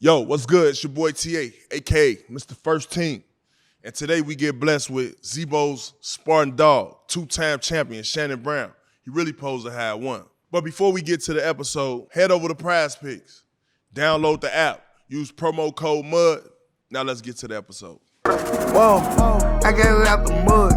Yo, what's good? It's your boy TA, aka Mr. First Team. And today we get blessed with Zebo's Spartan dog, two-time champion Shannon Brown. He really posed to have one. But before we get to the episode, head over to Prize Picks. Download the app. Use promo code MUD. Now let's get to the episode. Whoa, I got it out the mud.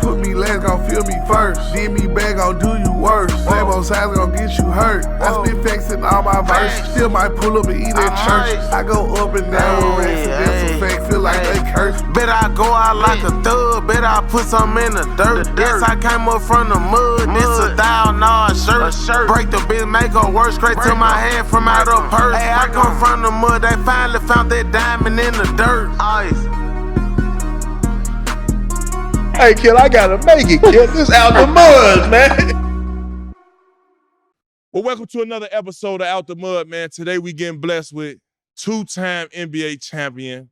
Put me last, gon' feel me first. Did me back, gon' do you worse. Same old sides gon' get you hurt. I spit facts in all my verses. Still might pull up and eat at church. I go up and down with racks, and that's a fact. Feel like they curse. Bet I go out like a thug. Bet I put some in the dirt. Yes, I came up from the mud. This a $1,000 shirt. Break the bitch, make her work. Straight to my hand from out of purse. Hey, I come from the mud. They finally found that diamond in the dirt. Ice. Hey, kid, I gotta make it, kid. This out the mud, man. Well, welcome to another episode of Out the Mud, man. Today we getting blessed with two-time NBA champion,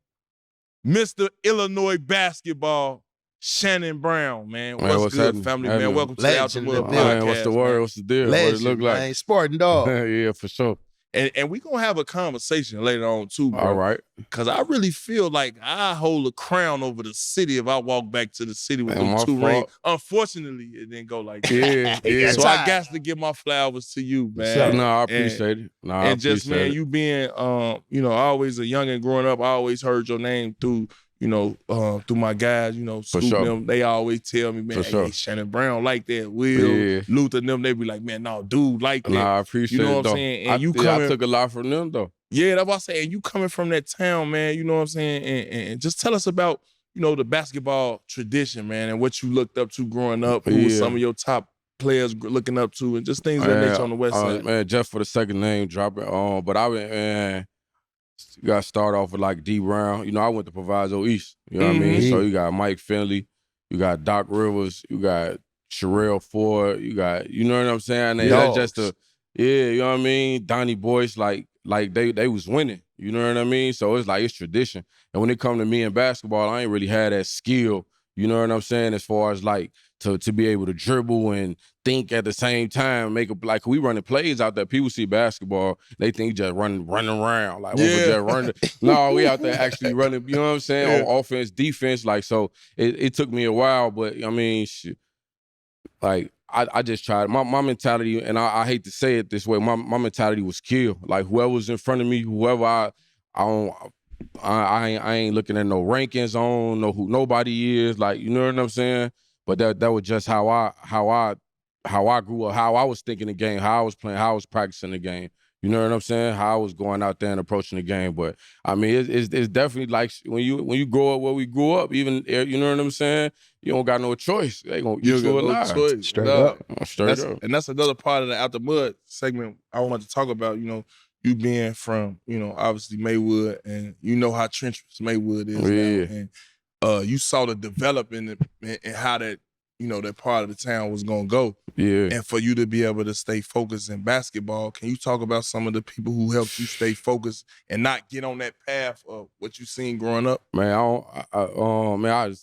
Mr. Illinois basketball, Shannon Brown, man. What's good, happening? Family, man? Welcome to the Out the Mud podcast. Man, what's the word? What's the deal? Legend, what it look like? Man, Spartan dog. Yeah, for sure. And we gonna have a conversation later on too, bro. All right. Cause I really feel like I hold a crown over the city if I walk back to the city with them two rings. Unfortunately, it didn't go like that. Yeah. So I got to give my flowers to you, man. No, I appreciate it. No, I and just, appreciate man, it. you being, always a youngin' growing up, I always heard your name through my guys, For Scoop sure. them. They always tell me, man, For sure. hey, Shannon Brown like that. Will, Luther and them, they be like, man, no, dude like that. Nah, I appreciate You know it, what I'm though. saying? And I took a lot from them, though. Yeah, that's what I say. And you coming from that town, man, you know what I'm saying? And just tell us about, the basketball tradition, man, and what you looked up to growing up, who was some of your top players looking up to, and just things that nature on the West Side. Man, just for the second name dropping, but I went, man, you got to start off with like D. Brown. I went to Proviso East, you know what I mean? So you got Mike Finley, you got Doc Rivers, you got Sherelle Ford, you got, you know what I'm saying? And that's just you know what I mean? Donnie Boyce, like they was winning, you know what I mean? So it's like, it's tradition. And when it come to me in basketball, I ain't really had that skill, you know what I'm saying? As far as like, to be able to dribble and think at the same time, like we running plays out there. People see basketball, they think just running around. Like, we just running. No, we out there actually running, you know what I'm saying? On offense, defense. Like, so it took me a while, but I mean, shit, like, I just tried. My mentality, and I hate to say it this way, my mentality was kill. Like, whoever was in front of me, whoever I ain't looking at no rankings. I don't know who nobody is. Like, you know what I'm saying? But that was just how I grew up, how I was thinking the game, how I was playing, how I was practicing the game. You know what I'm saying? How I was going out there and approaching the game. But I mean, it's definitely like when you grow up where we grew up, even, you know what I'm saying? You don't got no choice. They gonna eat you alive. Straight up. Straight up. And that's another part of the Out the Mud segment I wanted to talk about. You being from, obviously Maywood, and you know how treacherous Maywood is now. And you saw the development and how that, that part of the town was gonna go. Yeah. And for you to be able to stay focused in basketball, can you talk about some of the people who helped you stay focused and not get on that path of what you seen growing up? Man,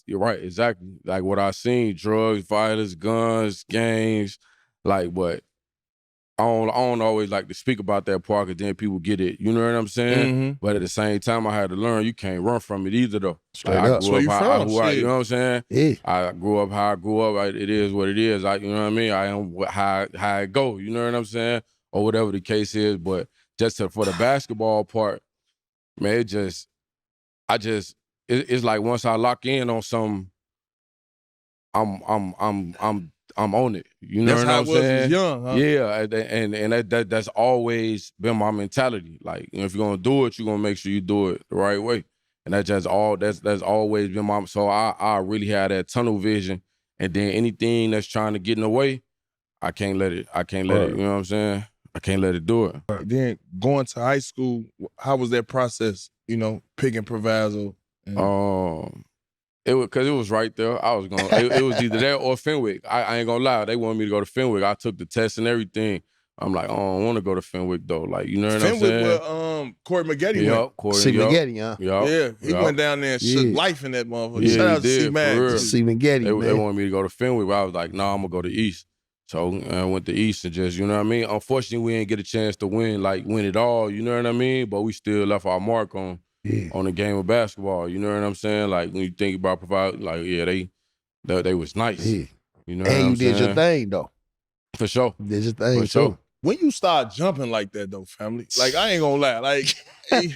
you're right, exactly. Like what I seen, drugs, violence, guns, gangs, like, but I don't always like to speak about that part because then people get it. You know what I'm saying? Mm-hmm. But at the same time, I had to learn you can't run from it either, though. Straight up. Where you from? You know what I'm saying? Yeah. I grew up how I grew up. It is what it is. You know what I mean? I am how I go. You know what I'm saying? Or whatever the case is. But just for the basketball part, man, it's like once I lock in on something, I'm on it. You know what I'm saying? That's how it was young, huh? Yeah, and that's always been my mentality. Like, if you're gonna do it, you're gonna make sure you do it the right way. And that's always been my. So I really had that tunnel vision. And then anything that's trying to get in the way, I can't let it. You know what I'm saying? I can't let it do it. Then going to high school, how was that process? Picking Proviso. Because it was right there. I was going. It was either that or Fenwick. I ain't gonna lie. They wanted me to go to Fenwick. I took the test and everything. I'm like, I don't want to go to Fenwick though. Like, you know what I'm saying? Fenwick with Corey McGetty went. Corey. C. McGetty, huh? Yeah, he went down there and shook life in that motherfucker. Yeah, Shout out to he did, C. Mag. for real. C. McGetty, They man. wanted me to go to Fenwick, but I was like, nah, I'm gonna go to East. So I went to East and just, you know what I mean? Unfortunately, we didn't get a chance to win it all, you know what I mean? But we still left our mark on the game of basketball, you know what I'm saying? Like, when you think about provide, like, yeah, they was nice. Yeah. You know what I'm And you saying? did your thing, though. For sure. You did your thing, For sure. too. When you start jumping like that, though, family, like, I ain't gonna lie, like,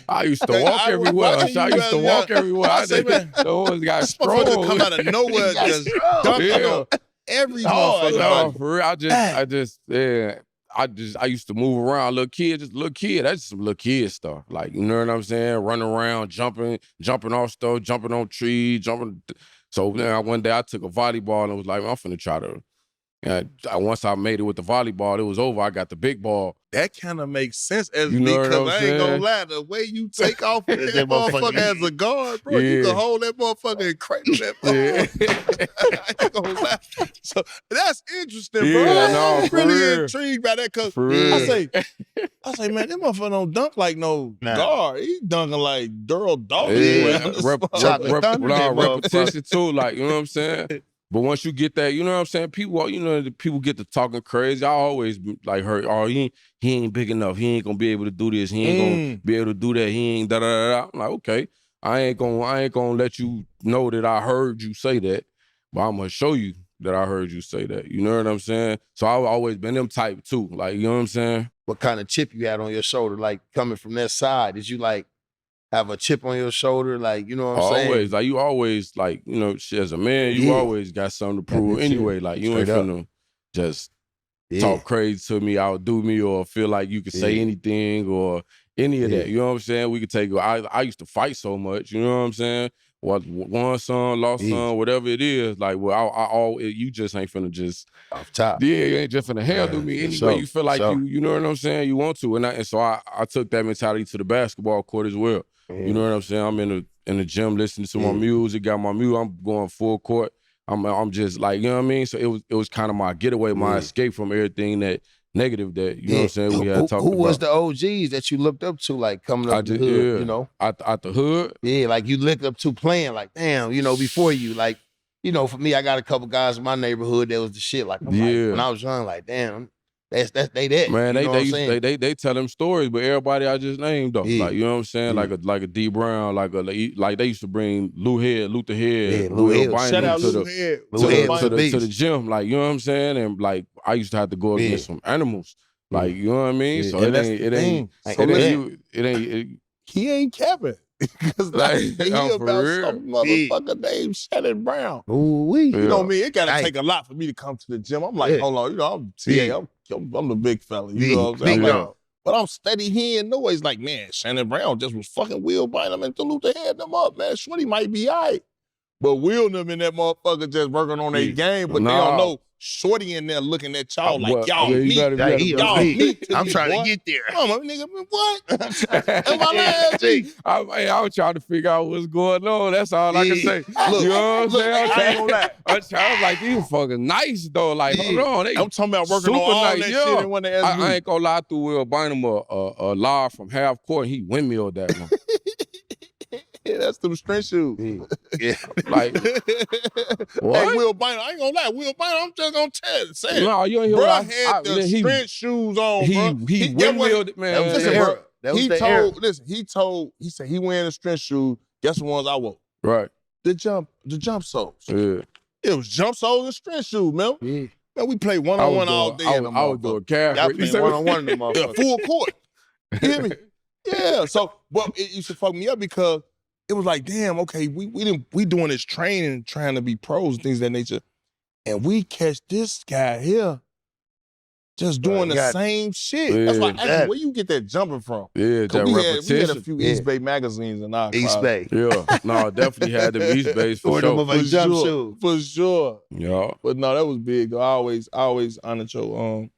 I used to walk everywhere. I used to walk everywhere. I say, man, those got this motherfucker strong. come out of nowhere, just dumping on every motherfucker. No, for real. I used to move around, little kid. That's just some little kid stuff. Like, you know what I'm saying? Running around, jumping off stuff, jumping on trees, jumping. So then one day I took a volleyball and was like, I'm finna try to. Once I made it with the volleyball, it was over. I got the big ball. That kind of makes sense as You me, know what because I'm I ain't gonna saying? lie, the way you take off with That that motherfucker motherfucker- as a guard, bro, you Yeah. can hold that motherfucker and cradle that motherfucker. I ain't gonna lie. So that's interesting, bro. Yeah, I'm no, for really real. intrigued by that, because For real. I say, man, that motherfucker don't dunk like no Nah. guard. He dunking like Daryl Dawson. Yeah, Chocolate Thunder, that repetition too, like, you know what I'm saying? But once you get that, you know what I'm saying? People, the people get to talking crazy. I always like heard, oh, he ain't big enough. He ain't gonna be able to do this. He ain't gonna be able to do that. He ain't da da da da. I'm like, okay, I ain't gonna let you know that I heard you say that, but I'm gonna show you that I heard you say that. You know what I'm saying? So I've always been them type too. Like, you know what I'm saying? What kind of chip you had on your shoulder, like coming from that side? Did you like have a chip on your shoulder, like, you know what I'm saying? Always, like, you always, like, you know, shit, as a man, you Yeah. always got something to prove That's it. anyway. Like, you ain't Straight up. finna just Yeah. talk crazy to me, outdo me, or feel like you could say Yeah. anything or any of Yeah. that. You know what I'm saying? We could take. I used to fight so much. You know what I'm saying? What won some, lost Yeah. some, whatever it is. Like, well, you just ain't finna just. Off top. Yeah, you ain't just finna handle Yeah, me for any sure, way you feel like for sure. you know what I'm saying? You want to, and so I took that mentality to the basketball court as well. You know what I'm saying? I'm in the gym listening to my music, got my music. I'm going full court. I'm just like, you know what I mean? So it was kind of my getaway, my escape from everything that negative that, you know what I'm saying, we had talked about. Who was the OGs that you looked up to, like coming up the hood, you know? Out the hood? Yeah, like you looked up to playing, like, damn, you know, before you, like, you know, for me, I got a couple guys in my neighborhood that was the shit. Like, I'm like, when I was young, like, damn, they that. Man, you know what I'm saying? they tell them stories, but everybody I just named though. Yeah. Like, you know what I'm saying? Yeah. Like a D Brown, like they used to bring Luther Head, Yeah, Lou Head. Bynum Shout out to Lou the Head. Lou Head was to a the beast. gym. Like, you know what I'm saying? And like I used to have to go against some animals. Like, you know what I mean? Yeah. So And it that's ain't the it ain't thing. it So ain't He ain't capping. Because Like, he for about real. some motherfucker named Shannon Brown. Ooh-wee. You know what I mean? It gotta Hey. take a lot for me to come to the gym. I'm like, Yeah. hold on, you know, I'm TA, Yeah. I'm the big fella. You Yeah. know what I'm saying? Big I'm dog. like, but I'm steady hearing noise like, man, Shannon Brown just was fucking Will Bynum and Luther Head them up, man. Shorty might be all right. But Will and them and that motherfucker just working on their game, but they don't know Shorty in there looking at y'all like, y'all you meet. gotta- Hey, he y'all a beast. meet to I'm me, trying boy. to get there. Come on, nigga, what? Am I lying? I was trying to figure out what's going on. That's all I can Yeah. say. Look, you know what I'm look, saying? I ain't gonna lie. I was like, these fucking nice though. Like, hold on, they I'm talking about working super on all nice. that Yeah. shit and when they ask I me. ain't gonna lie, through Will Bynum a live from half court. He windmilled that one. Yeah, that's them strength shoes. Yeah. Like, what? Hey, Will Bynum, I ain't gonna lie. Will Bynum, I'm just gonna say it. No, you ain't hear Bro what had the strength shoes on, bro. He get what- windmilled it, man. That was Listen, the bro. era. That was the era. He said he wearing the strength shoes. Guess the ones I wore? Right. The jump soles. Yeah. It was jump soles and strength shoes, man. Yeah. Man, we played one-on-one all day in the I was doing motherfucker. calf. Y'all You playing said- one-on-one in the Yeah, motherfucker. full court. You hear me? Yeah. So, but it used to fuck me up because it was like, damn, okay, we doing this training, trying to be pros and things of that nature, and we catch this guy here just doing the got- same shit. That's why I asked Yeah. you, where you get that jumping from? Yeah, 'Cause that we had repetition. a few Yeah. East Bay magazines in our East class. Bay. Yeah. No, definitely had them East Bays for Or them sure. motherfucking jump sure, shoes. for sure. Yeah. But no, that was big though. I always honored your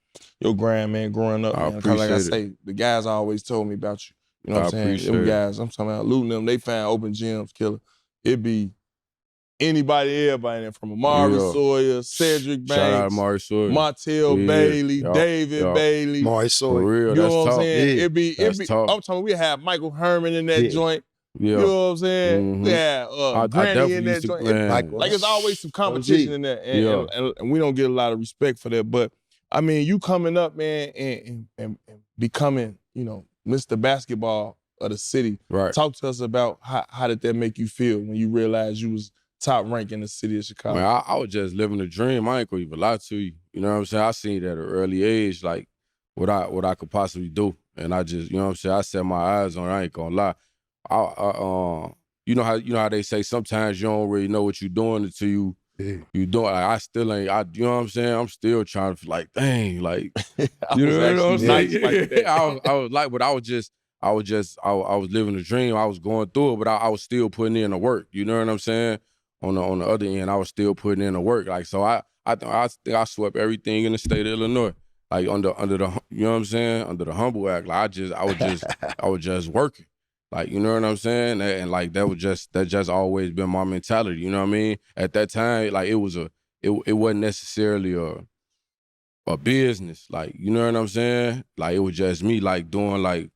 grand man growing up. I Man. 'Cause like I appreciate say, the guys always told me about you. You know what I I'm saying? appreciate Them it. guys, I'm talking about looting them. They find open gyms, killer. It be anybody, everybody in there, from Amari Yeah. Sawyer, Cedric Shout out to Banks, Mari Sawyer. Montel Yeah, Bailey, yeah, David yeah. Bailey. Maury For Sawyer. real, You that's know what I'm tough. saying? Yeah, that's tough. I'm talking, we had Michael Herman in that Yeah. joint. Yeah. You know what I'm saying? Mhm. We had I Granny definitely in that used to, joint. man. Michael. Like, it's always some competition in there. And, Yeah. and we don't get a lot of respect for that. But I mean, you coming up, man, and becoming, you know, Mr. Basketball of the city. Right. Talk to us about how did that make you feel when you realized you was top rank in the city of Chicago? Man, I was just living a dream. I ain't gonna even lie to you. You know what I'm saying? I seen it at an early age, like what I could possibly do. And I just, you know what I'm saying? I set my eyes on it. I ain't gonna lie. You know how they say sometimes you don't really know what you're doing until you doing. Like, I still ain't. You know what I'm saying? I'm still trying to like, dang, like you know what I'm saying? I was like, but I was living a dream. I was going through it, but I was still putting in the work. You know what I'm saying? On the other end, I was still putting in the work. Like, so I think I swept everything in the state of Illinois. Like under the, you know what I'm saying? Under the Humble Act. Like I was just working. Like, you know what I'm saying? And like that just always been my mentality. You know what I mean? At that time, like it wasn't necessarily a business. Like, you know what I'm saying? Like it was just me like doing like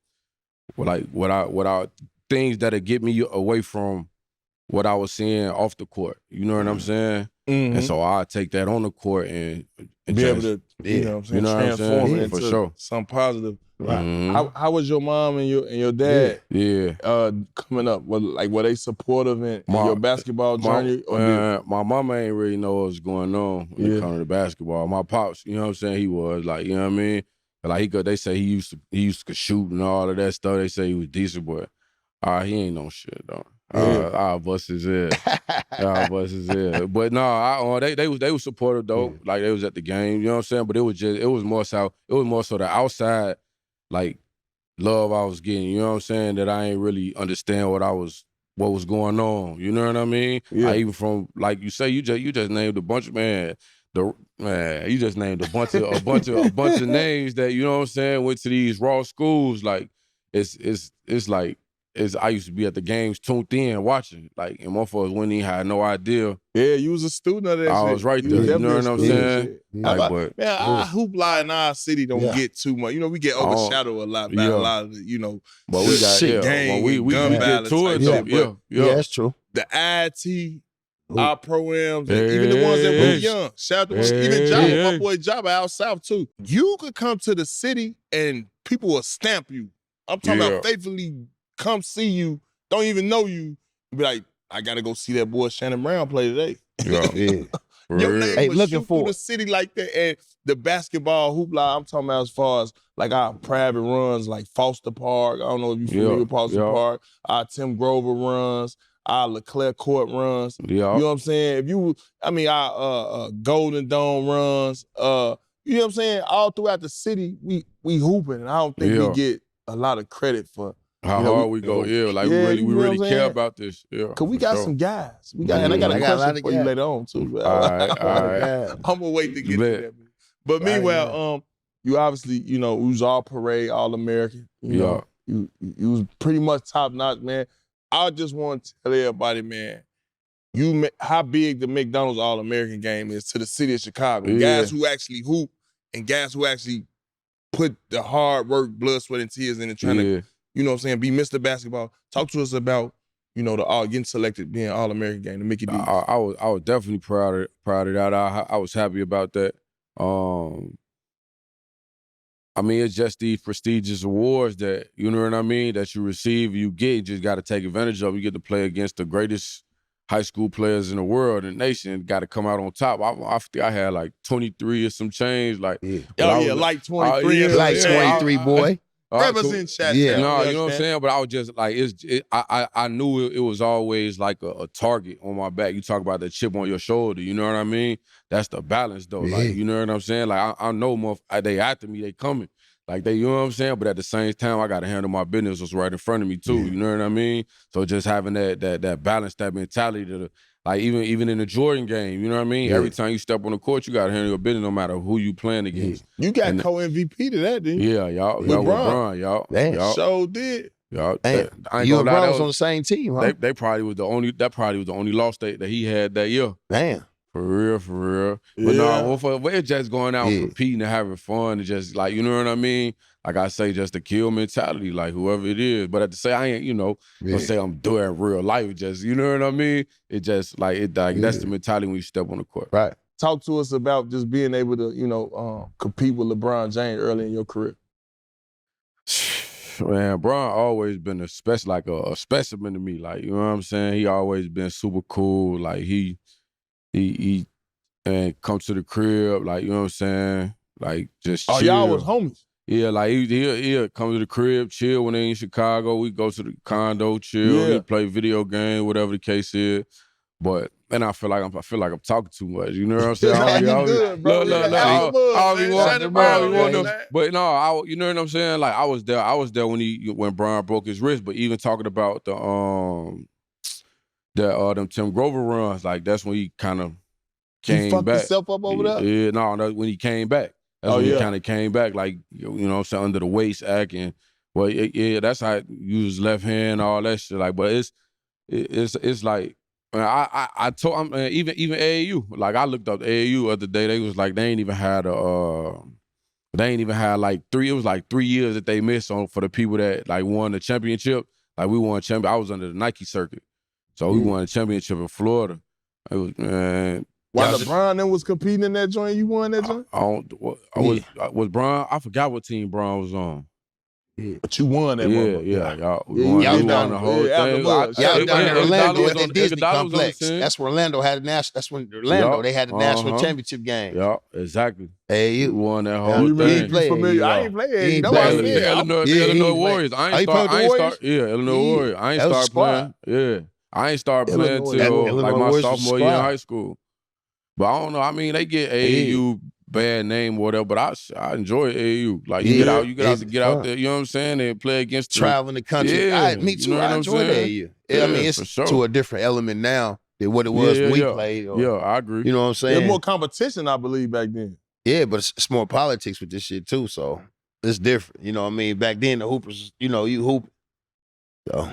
what I things that'll get me away from what I was seeing off the court. You know what I'm saying? Mm-hmm. And so I take that on the court and be able to, you know what I'm saying, transform it into for sure. something positive. Right. Mm-hmm. How was your mom and your dad coming up? Were they supportive in your basketball journey? My mama ain't really know what was going on when it comes to basketball. My pops, you know what I'm saying, he was like, you know what I mean? Like they say he used to shoot and all of that stuff. They say he was decent, but he ain't no shit though. I'll bust his head. But no, they was supportive though. Yeah. Like they was at the game, you know what I'm saying? But it was more so the outside like love I was getting, you know what I'm saying, that I ain't really understand what was going on. You know what I mean? Yeah. Even from like you say, you just named a bunch of you just named a bunch of names that, you know what I'm saying, went to these raw schools. Like it's like I used to be at the games tuned in watching, like, and motherfuckers wouldn't even have no idea. Yeah, you was a student of that shit. I was right there, you know what I'm saying? Our hoopla in our city don't get too much. You know, we get overshadowed a lot by a lot of, you know, but we got gang we get to it though. Yeah, that's true. The IT, our programs, and even the ones that were young. Shout out to even Jabba, my boy Jabba out south too. You could come to the city and people will stamp you. I'm talking about faithfully come see you, don't even know you, be like, I gotta go see that boy Shannon Brown play today. Your name was looking for the city like that, and the basketball hoopla. I'm talking about as far as like our private runs, like Foster Park. I don't know if you familiar with Foster Park. Our Tim Grover runs, our LeClaire Court runs. You know what I'm saying? Our Golden Dome runs. You know what I'm saying? All throughout the city, we hooping, and I don't think we get a lot of credit for how hard we go. We really care about this. Yeah, cause we got some guys. And I got a question for you later on too. All right. I'm gonna wait to get to that. But meanwhile, you obviously, you know, you was all parade, all American. You know, you was pretty much top notch, man. I just want to tell everybody, man, how big the McDonald's All American game is to the city of Chicago. Yeah. Guys who actually hoop and guys who actually put the hard work, blood, sweat, and tears in and trying to, you know what I'm saying, be Mr. Basketball. Talk to us about, you know, getting selected, being All-American game, the Mickey D's. I was definitely proud of that. I was happy about that. It's just these prestigious awards that, you know what I mean, that you receive, you just got to take advantage of. You get to play against the greatest high school players in the world and nation, got to come out on top. I think I had like 23 or some change. Like, like 23. Like 23, boy. Represent Shaq. Yeah, no, you know what I'm saying? But I was just like, I knew it was always like a target on my back. You talk about the chip on your shoulder, you know what I mean? That's the balance though. Yeah. Like, you know what I'm saying? Like, I know they after me, they coming. Like, you know what I'm saying? But at the same time, I got to handle my business what's right in front of me too, you know what I mean? So just having that balance, that mentality like even in the Jordan game, you know what I mean? Yeah. Every time you step on the court, you got to handle your business no matter who you playing against. You got co-MVP to that, didn't you? Yeah, y'all. LeBron, y'all. Damn. So did. Y'all. You and LeBron was on the same team, huh? They probably was the only loss that he had that year. Damn. For real. But we're just going out competing and having fun and just like, you know what I mean? Like I say, just a kill mentality, like whoever it is. But at the same, I ain't, you know, gonna say I'm doing real life. Just, you know what I mean? It just like that's the mentality when you step on the court. Right. Talk to us about just being able to, compete with LeBron James early in your career. Man, Bron always been a specimen to me. Like, you know what I'm saying? He always been super cool. Like he and come to the crib, like, you know what I'm saying? Like, just chill. Oh, y'all was homies. Yeah, like he'll come to the crib, chill when they in Chicago. We go to the condo, chill. Yeah. He play video game, whatever the case is. But then I feel like I'm talking too much. You know what I'm saying? You good, bro. But no, you know what I'm saying? Like I was there when Bron broke his wrist. But even talking about them Tim Grover runs, like that's when he kind of came he fucked back. himself up over there? Yeah, no, that's when he came back. That's when he kind of came back, like, you know what I'm saying, under the waist acting. Well, that's how you use left hand, all that shit. Like, but it's like, I told him, even AAU, like I looked up AAU the other day, they was like, they ain't even had like 3 years that they missed for the people that like won the championship. Like we won I was under the Nike circuit. So we won a championship in Florida. It was, man. While LeBron then was competing in that joint, you won that joint? Was Bron? I forgot what team Bron was on. Yeah. But you won that one. Yeah. Y'all won the whole thing. Y'all down in Orlando at the Disney complex. That's where Orlando had that's when Orlando they had the national championship game. Yeah, exactly. Hey, you won that whole thing. I ain't playing. Illinois Warriors. Illinois Warriors. I ain't start playing. Yeah. I ain't start playing till like my sophomore year in high school. But I don't know. I mean, they get AAU bad name or whatever, but I enjoy AAU. Like you get out there, you know what I'm saying, and play against traveling the country. Me too. I enjoy AAU. I mean, it's to a different element now than what it was when we played. I agree. You know what I'm saying? There's more competition, I believe, back then. Yeah, but it's more politics with this shit too, so it's different. You know what I mean? Back then, the hoopers, you hoop. So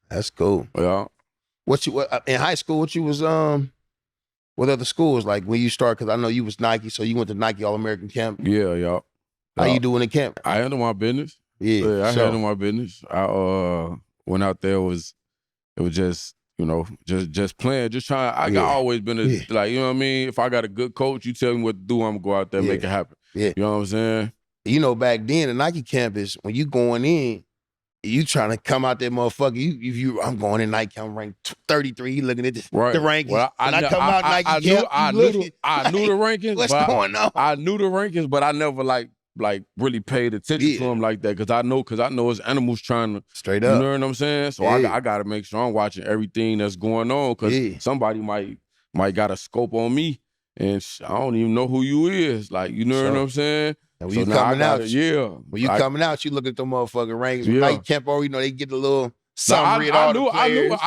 that's cool. Yeah. What in high school? What you was what other schools like when you start? Because I know you was Nike, so you went to Nike All-American camp. Yeah. How you doing in camp? I handle my business. Yeah, I handle my business. I went out there. It was just just playing, just trying. I always been like, you know what I mean. If I got a good coach, you tell me what to do, I'm gonna go out there and make it happen. Yeah, you know what I'm saying. You know, back then the Nike campus, when you going in, you trying to come out there, motherfucker. I'm going in Nike. I'm ranked 33. You looking at the rankings. Well, I come out Nike camp. I knew the rankings. What's going on? I knew the rankings, but I never like really paid attention to them like that because I know it's animals trying to straight up. You know what I'm saying? So I got to make sure I'm watching everything that's going on because somebody might got a scope on me and I don't even know who you is. Like, you know what I'm saying? And when you coming out, you look at the motherfucking rankings. Yeah. Like Camp, they get a little summary. I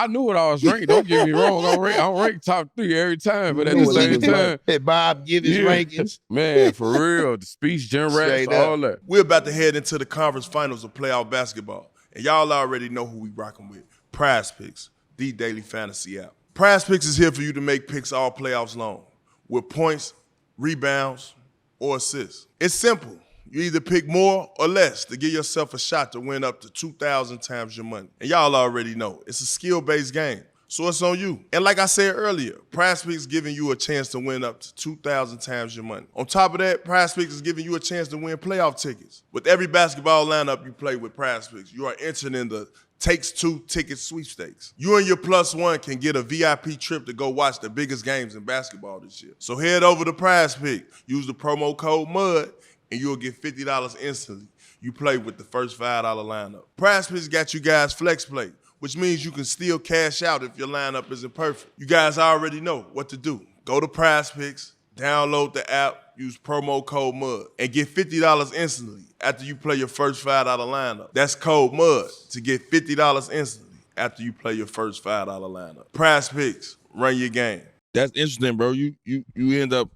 knew what I was ranked. Don't get me wrong. I'm ranked top 3 every time, but at the same time, Bob give his rankings. Man, for real, the speech, gen rats, all that. We're about to head into the conference finals of playoff basketball, and y'all already know who we rocking with. Prize Picks, the daily fantasy app. Prize Picks is here for you to make picks all playoffs long with points, rebounds, or assists. It's simple. You either pick more or less to give yourself a shot to win up to 2,000 times your money. And y'all already know, it's a skill-based game, so it's on you. And like I said earlier, Prize Picks is giving you a chance to win up to 2,000 times your money. On top of that, Prize Picks is giving you a chance to win playoff tickets. With every basketball lineup you play with Prize Picks, you are entering in the Takes 2 ticket sweepstakes. You and your +1 can get a VIP trip to go watch the biggest games in basketball this year. So head over to Prize Pick, use the promo code MUD, and you'll get $50 instantly. You play with the first $5 lineup. Prize Picks got you guys flex play, which means you can still cash out if your lineup isn't perfect. You guys already know what to do. Go to Prize Picks, download the app, use promo code MUD, and get $50 instantly after you play your first $5 lineup. That's code MUD to get $50 instantly after you play your first $5 lineup. Prize Picks, run your game. That's interesting, bro. You end up,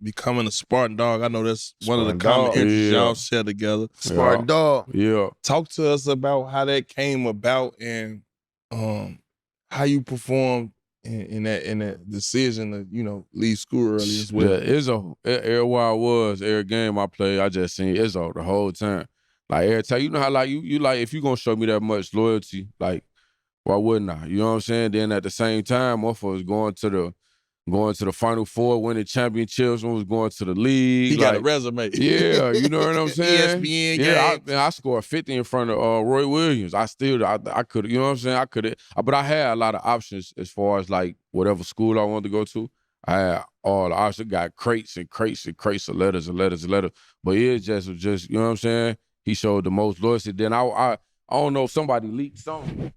becoming a Spartan dog. I know that's one of the common interests y'all share together. Spartan dog. Yeah. Talk to us about how that came about and how you performed in that decision to leave school early as well. Yeah, Izzo. Everywhere I was, every game I played, I just seen Izzo the whole time. Like every time, you know how like you like if you gonna show me that much loyalty, like why wouldn't I? You know what I'm saying? Then at the same time, motherfuckers going to going to the Final Four, winning championships, when was going to the league. He got a resume. Yeah, you know what I'm saying? ESPN yeah, I scored 50 in front of Roy Williams. I could, you know what I'm saying? I could, but I had a lot of options as far as like whatever school I wanted to go to. I had all the options. Got crates and crates and crates of letters and letters and letters. But it was just, you know what I'm saying? He showed the most loyalty. Then I don't know if somebody leaked something.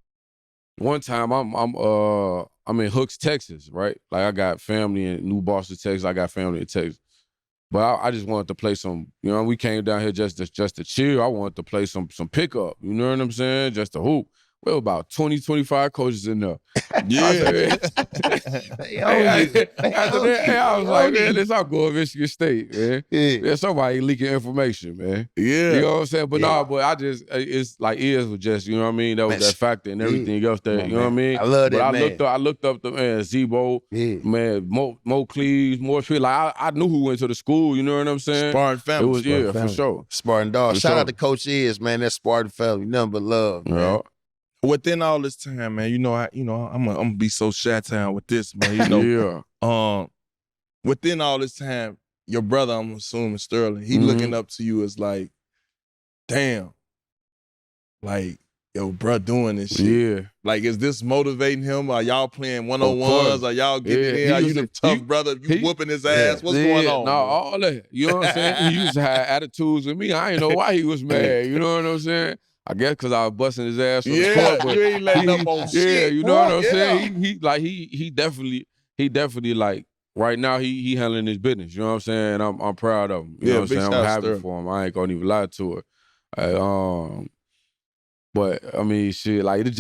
One time I'm in Hooks, Texas, right? Like I got family in New Boston, Texas. I got family in Texas. But I just wanted to play some, you know, we came down here just to chill. I wanted to play some pickup, you know what I'm saying? Just to hoop. Well, about 20, 25 coaches in there. Yeah. After that, I was like, man, let's all go to Michigan State, man. Yeah. There's somebody leaking information, man. Yeah. You know what I'm saying? But but I just, it's like ears was just, you know what I mean? That was that factor and everything else that, you know what I mean? I love that, but man. I looked up the man, Zebo, man, Mo Cleves, more shit. Like, I knew who went to the school, you know what I'm saying? Spartan family. It was, Spartan for sure. Spartan dog. For Shout sure. out to Coach Iz, man. That's Spartan family. Nothing but love, man. Yeah. Within all this time, man, I'm gonna be so Chi-Town with this, man. You know, within all this time, your brother, I'm assuming Sterling, he looking up to you as like, damn, like, yo, bro, doing this shit. Yeah. Like, is this motivating him? Are y'all playing one-on-ones? Are y'all getting in? Are you the tough brother? You whooping his ass? What's going on? No, all that. You know what I'm saying? He used to have attitudes with me. I didn't know why he was mad. You know what I'm saying? I guess because I was busting his ass on the court. But you ain't letting up on shit. Yeah, you know what I'm saying? He definitely like right now he handling his business. You know what I'm saying? And I'm proud of him. You know what I'm saying? I'm happy for him. I ain't gonna even lie to it. But I mean, shit, like it's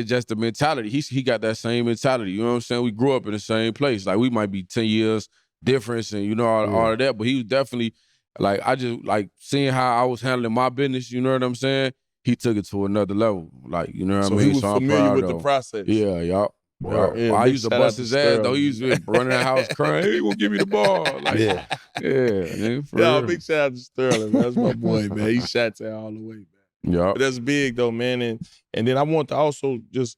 just the mentality. He got that same mentality. You know what I'm saying? We grew up in the same place. Like we might be 10 years difference and you know all of that, but he was definitely like I just like seeing how I was handling my business. You know what I'm saying? He took it to another level. Like you know what I mean? He was so I'm familiar proud with of the him. process. Yeah, yup. Yeah, I used to bust his ass though. Sterling. He used to be running the house crying. Hey, you gonna give me the ball? Like, yeah, nigga, for real. Big shout out to Sterling. Man. That's my boy, man. He shot down all the way, man. Yeah, But that's big though, man. And then I want to also just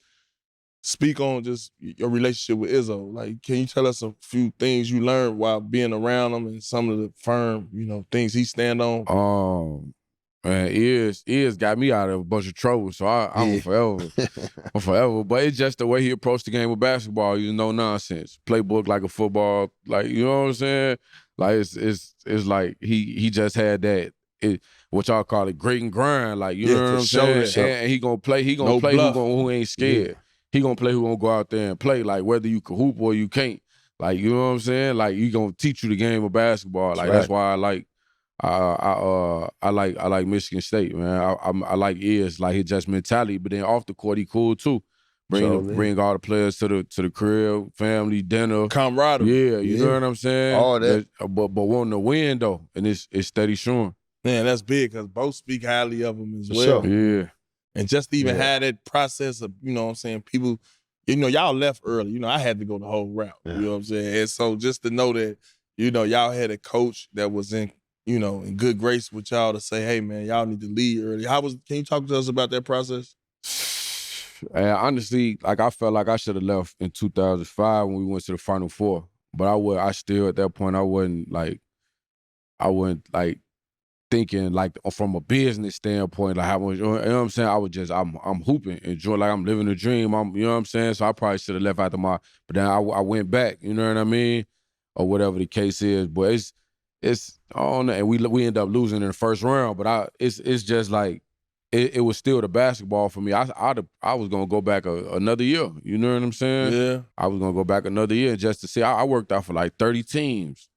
speak on just your relationship with Izzo. Like, can you tell us a few things you learned while being around him and some of the firm, things he stand on? Man, Ears got me out of a bunch of trouble, so I'm forever. But it's just the way he approached the game of basketball. He's no nonsense. Playbook like a football, like you know what I'm saying. Like it's like he just had that. What y'all call it, grit and grind. Like you know what I'm saying. And he gonna play. He gonna play who ain't scared. Yeah. He gonna play who gonna go out there and play. Like whether you can hoop or you can't. Like you know what I'm saying. Like he gonna teach you the game of basketball. Like that's why I like. I like Michigan State, man. I like Ears, like his just mentality. But then off the court, he cool too. Bring all the players to the crib, family, dinner, camaraderie. Yeah, you know what I'm saying. All that, but wanting to win though, and it's steady showing. Man, that's big because both speak highly of him as well. Sure. Yeah, and just to even have that process of what I'm saying, people, y'all left early. I had to go the whole route. Yeah. You know what I'm saying, and so just to know that y'all had a coach that was in good grace with y'all to say, hey, man, y'all need to leave early. Can you talk to us about that process? Honestly, like I felt like I should have left in 2005 when we went to the Final Four. But I still, at that point, I wasn't thinking like from a business standpoint, like how much, you know what I'm saying? I was just, I'm hooping, enjoying, like I'm living a dream. You know what I'm saying? So I probably should have left after but then I went back, you know what I mean? Or whatever the case is. But it's I don't know, and we end up losing in the first round. But it's just like it was still the basketball for me. I was gonna go back another year. You know what I'm saying? Yeah. I was gonna go back another year just to see. I worked out for like 30 teams.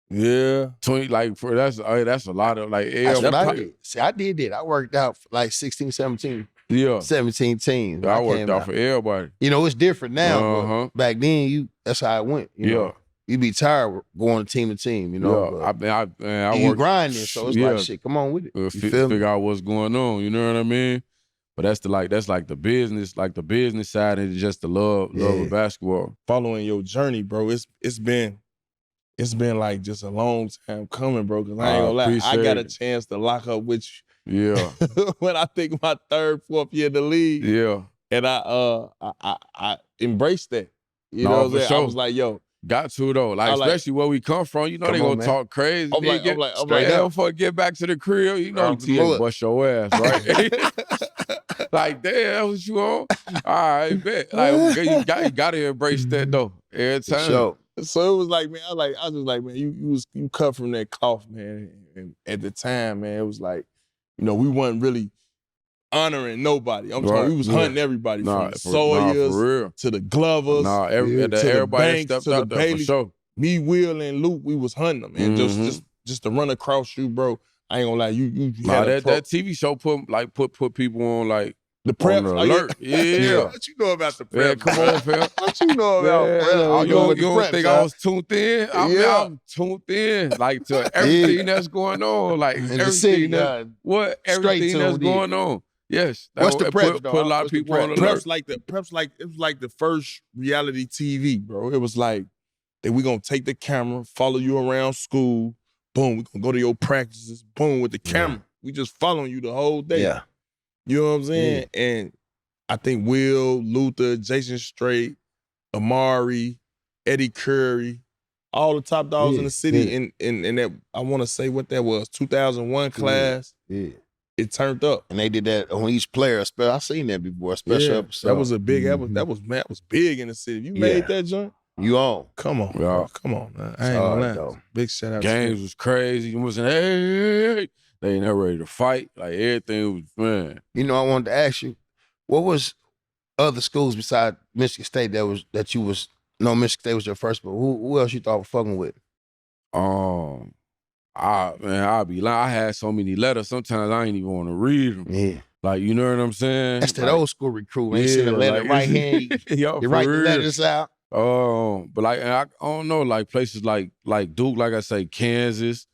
Yeah. 20 that's a lot of like. That's what I did. See, I did that. I worked out for like 16, 17. Yeah. 17 teams. I worked out for everybody. It's different now. But back then, that's how it went. You know? You be tired going team to team, Yeah, I you grinding, so it's like shit. Come on with it. Figure out what's going on. You know what I mean? But that's the business side, and just the love of basketball. Following your journey, bro, it's been like just a long time coming, bro. Because I ain't gonna lie, I got a chance to lock up with you. Yeah. When I think my 3rd, 4th year in the league. Yeah. And I embraced that. You know what I'm saying? I was like, yo. Got to though, like especially where we come from. You know they gonna talk crazy. I'm like, before I get back to the crib, you know the bust your ass, right? Like, damn, that's what you on? All right, bet. Like, you gotta embrace that though every time. So it was like, man, I was just like, man, you cut from that cloth, man. And at the time, man, it was like, you know, we wasn't really honoring nobody. I'm talking, we was hunting everybody from the Sawyers to the Glovers, to the Banks, to the Bailey. Sure. Me, Will, and Luke, we was hunting them, and just to run across you, bro. I ain't gonna lie, you had that TV show put people on like the prep alert. Yeah. What you know about the prep? Yeah, come on, fam. What you know about prep? You don't think I was tuned in? I'm tuned in, like, to everything that's going on, like everything that's going on. Yes. What's the prep? Put a lot of people on alert. It was like the first reality TV, bro. It was like that we gonna take the camera, follow you around school. Boom, we gonna go to your practices. Boom, with the camera. We just following you the whole day. Yeah. You know what I'm saying? Yeah. And I think Will, Luther, Jason Strait, Amari, Eddie Curry, all the top dogs in the city. In that, I want to say what that was, 2001 class. Yeah. It turned up. And they did that on each player. I seen that before, a special episode. That was a big episode. That was big in the city. If you made that joint, you on. Come on. Bro. Come on, man. I ain't gonna lie. Big shout out. Games was crazy. It wasn't, hey. They ain't ready to fight. Like, everything was, man. You know, I wanted to ask you, what was other schools besides Michigan State Michigan State was your first, but who else you thought was fucking with? I'll be lying. I had so many letters. Sometimes I ain't even want to read them. Yeah. Like, you know what I'm saying? That's that old school recruit. When you see the letter right hand, you write the letters out. But like, I don't know, like places like Duke, like I say, Kansas,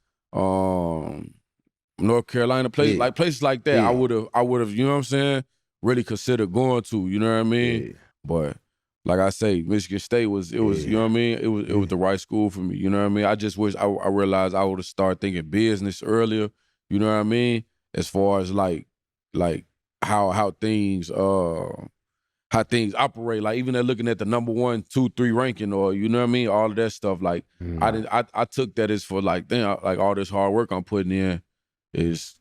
North Carolina, places like that. I would have, you know what I'm saying, really considered going to, you know what I mean? Yeah. But like I say, Michigan State was, you know what I mean? It was the right school for me, you know what I mean? I just wish I realized I would have started thinking business earlier, you know what I mean? As far as like how things operate, like even they're looking at the number 1, 2, 3 ranking, or you know what I mean, all of that stuff. Like I took that as for like, damn, like all this hard work I'm putting in is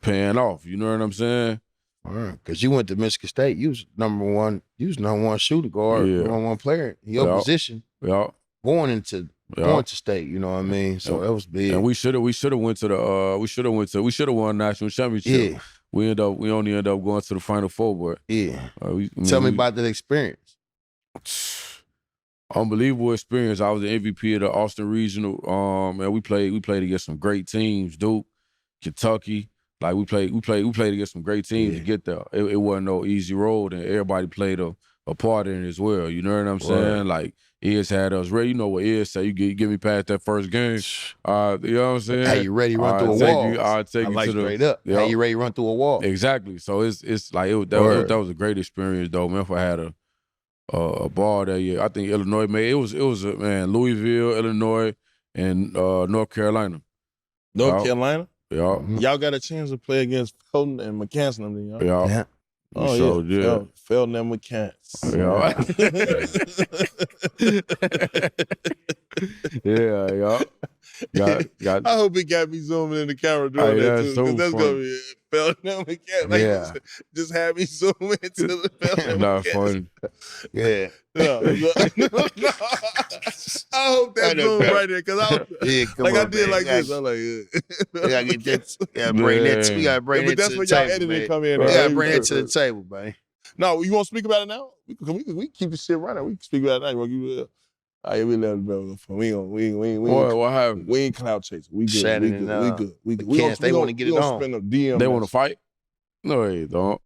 paying off. You know what I'm saying? Because you went to Michigan State, you was number one shooter guard, number 1 player in your position. Yeah. Going to state, you know what I mean? So that was big. And we should have went to the we should have won national championship. Yeah. We only end up going to the Final Four, but tell me about that experience. Unbelievable experience. I was the MVP of the Austin Regional. And we played against some great teams, Duke, Kentucky. Like we played against some great teams to get there. It wasn't no easy road, and everybody played a part in it as well. You know what I'm saying? Like Iz had us ready. You know what Iz say? You get me past that first game. You know what I'm saying? Hey, you ready to run through a wall? I'll take you to the straight up. Hey, you ready to run through a wall? Exactly. So it's like that was a great experience though. Man, if I had a ball that year, I think Illinois made it was Louisville, Illinois, and North Carolina. North Carolina. Yeah. Y'all got a chance to play against Felton and McCants, then y'all? Yeah. Oh, yeah. Felton and McCants. Yeah. I hope he got me zooming in the camera doing that too. So that's going to be Felton and McCants. Like, just have me zoom into the Felton and McCants. Funny. Yeah. No. I hope that zoom right there, because I did like this. I'm like, we gotta get that. We gotta bring that to the table. But that's where y'all editing come in. We gotta bring it to the table, man. No, you want to speak about it now? We can keep the shit running. We can speak about it now. We let it go. What happened? We ain't cloud chasing. We good. Shannon We good. They want to get it on. They want to fight? No, they don't.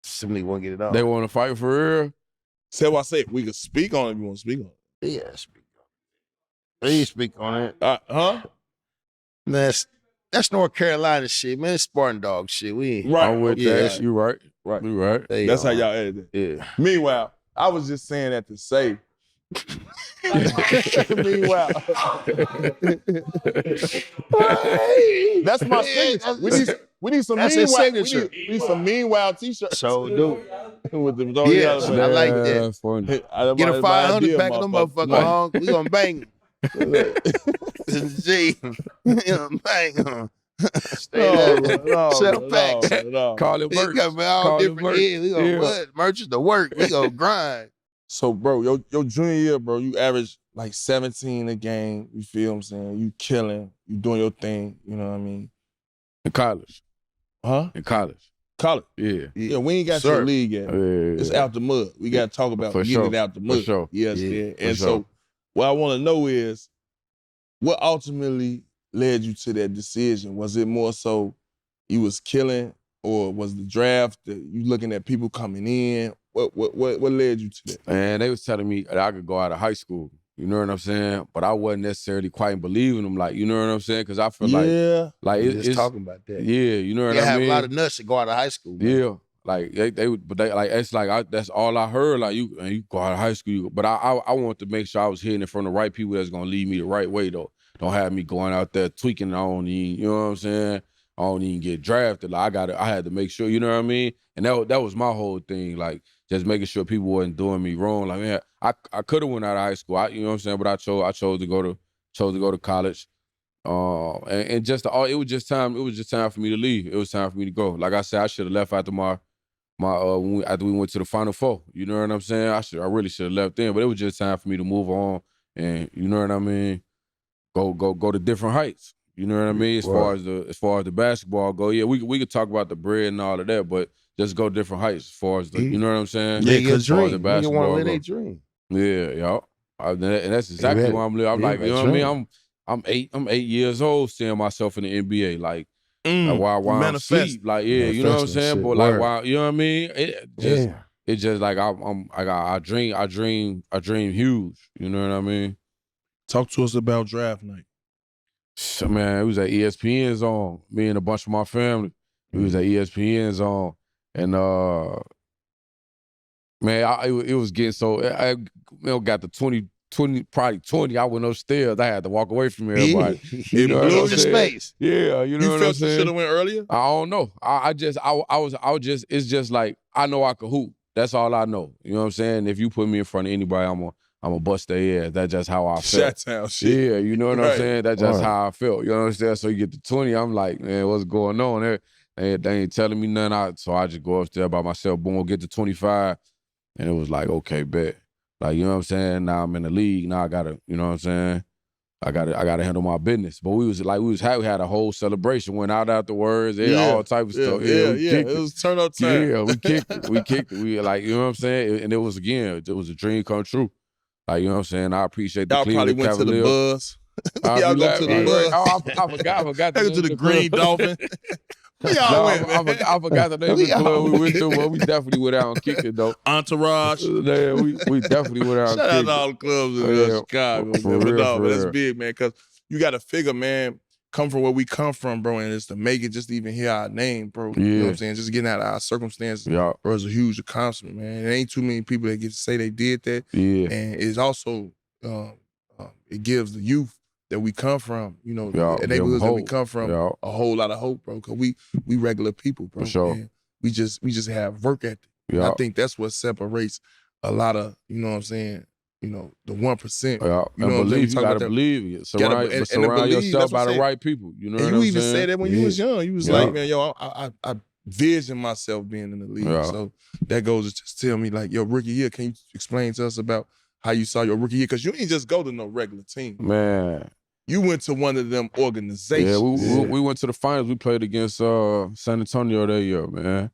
Simply want to get it on. They want to fight for real? Say what I say. We can speak on it if you want to speak on it. Yeah, speak on it. Please speak on it. Huh? That's North Carolina shit, man. It's Spartan Dog shit. We ain't. Right. I'm with that. You right. You right. That's how y'all edit it. Yeah. Meanwhile, I was just saying that to say. Meanwhile, that's my signature. We need some That's his meanwhile. signature. We need some meanwhile t-shirts. So do. With the Yes, I like that. Funny. Get a 500 pack of them motherfuckers on. We gonna bang them. Gee, bang them. Stay there. Sell packs. Call it merch. We got all Call it different. merch. Yeah, we gonna what? Merch is the work. We gonna grind. So, bro, your junior year, bro, you average like 17 a game. You feel what I'm saying? You killing. You doing your thing. You know what I mean? In college. Huh? In college. College. Yeah. Yeah, we ain't got to the league yet. It's out the mud. We got to talk about getting it out the mud. For sure. Yes, yeah. And sure. so what I want to know is what ultimately led you to that decision? Was it more so you was killing, or was the draft that you looking at people coming in? What led you to that? And they was telling me that I could go out of high school. You know what I'm saying? But I wasn't necessarily quite believing them. Like, you know what I'm saying? Because I feel like it's just talking about that. Yeah, you know what I mean? They have a lot of nuts that go out of high school. Man. Yeah. Like they like it's like that's all I heard. Like you go out of high school, but I want to make sure I was hitting it from the right people that's gonna lead me the right way though. Don't have me going out there tweaking. I don't even, you know what I'm saying? I don't even get drafted. Like I had to make sure, you know what I mean? And that was my whole thing, like just making sure people wasn't doing me wrong. Like man, I could have went out of high school, you know what I'm saying? But I chose to go to college. And just it was just time for me to leave. It was time for me to go. Like I said, I should have left after after we went to the Final Four. You know what I'm saying? I really should have left then, but it was just time for me to move on and you know what I mean? Go to different heights. You know what I mean? As far as the basketball go, yeah, we could talk about the bread and all of that, but just go different heights as far as the, you know what I'm saying? Yeah, because as far as the you basketball want to live go. their dream. Yeah, y'all. And that's exactly what I'm living. I'm like, you know what I mean? I'm 8 years old seeing myself in the NBA, like while I'm asleep. Like, yeah, you know what I'm saying? But like while, you know what I mean? It's just like I dream huge. You know what I mean? Talk to us about draft night. Man, it was at ESPN Zone. Me and a bunch of my family. We was at ESPN Zone. And man, it was getting so I got the 20, probably 20. I went upstairs. I had to walk away from everybody. You know what I'm saying? Space. Yeah, you know what I'm saying? You should have went earlier? I don't know. I was just, it's just like, I know I could hoop. That's all I know. You know what I'm saying? If you put me in front of anybody, I'm gonna bust their ass. That's just how I felt. Shut-town shit. Yeah, you know what I'm saying? That's just how I felt. You know what I'm saying? So you get to 20, I'm like, man, what's going on? They ain't telling me nothing. So I just go upstairs by myself, boom, get to 25. And it was like, okay, bet. Like, you know what I'm saying? Now I'm in the league. Now I gotta, you know what I'm saying? I gotta handle my business. But we had a whole celebration, went out afterwards, all type of stuff. It was turn up time. Yeah, we kicked it. We like, you know what I'm saying? And it was a dream come true. Like, you know what I'm saying? I appreciate the Cleveland Cavaliers. Y'all probably went to the Buzz. Y'all go to the Buzz. Oh, I forgot. They go to the Green Dolphin. Y'all went, man. I forgot the name of the club we went to, but we definitely went out and kicked it, though. Entourage. Yeah, we definitely went out and kicked it. Shout out to all the clubs in Chicago. But that's big, man, because you got to figure, man, come from where we come from, bro, and it's to make it just to even hear our name, bro. You know what I'm saying? Just getting out of our circumstances, bro, is a huge accomplishment, man. There ain't too many people that get to say they did that. Yeah. And it's also, it gives the youth that we come from, you know, the neighborhoods that we come from, a whole lot of hope, bro, because we regular people, bro. For sure. And we just have work ethic. I think that's what separates a lot of, you know what I'm saying, you know, the 1%. Yeah. You know, you gotta believe it. Surround yourself by the right people. You know what I'm saying? And you even said that when you was young. You was like, man, yo, I vision myself being in the league. So that goes to just tell me, like, yo, rookie year, can you explain to us about how you saw your rookie year? Because you ain't just go to no regular team. Man. You went to one of them organizations. Yeah, we went to the finals. We played against San Antonio that year, man.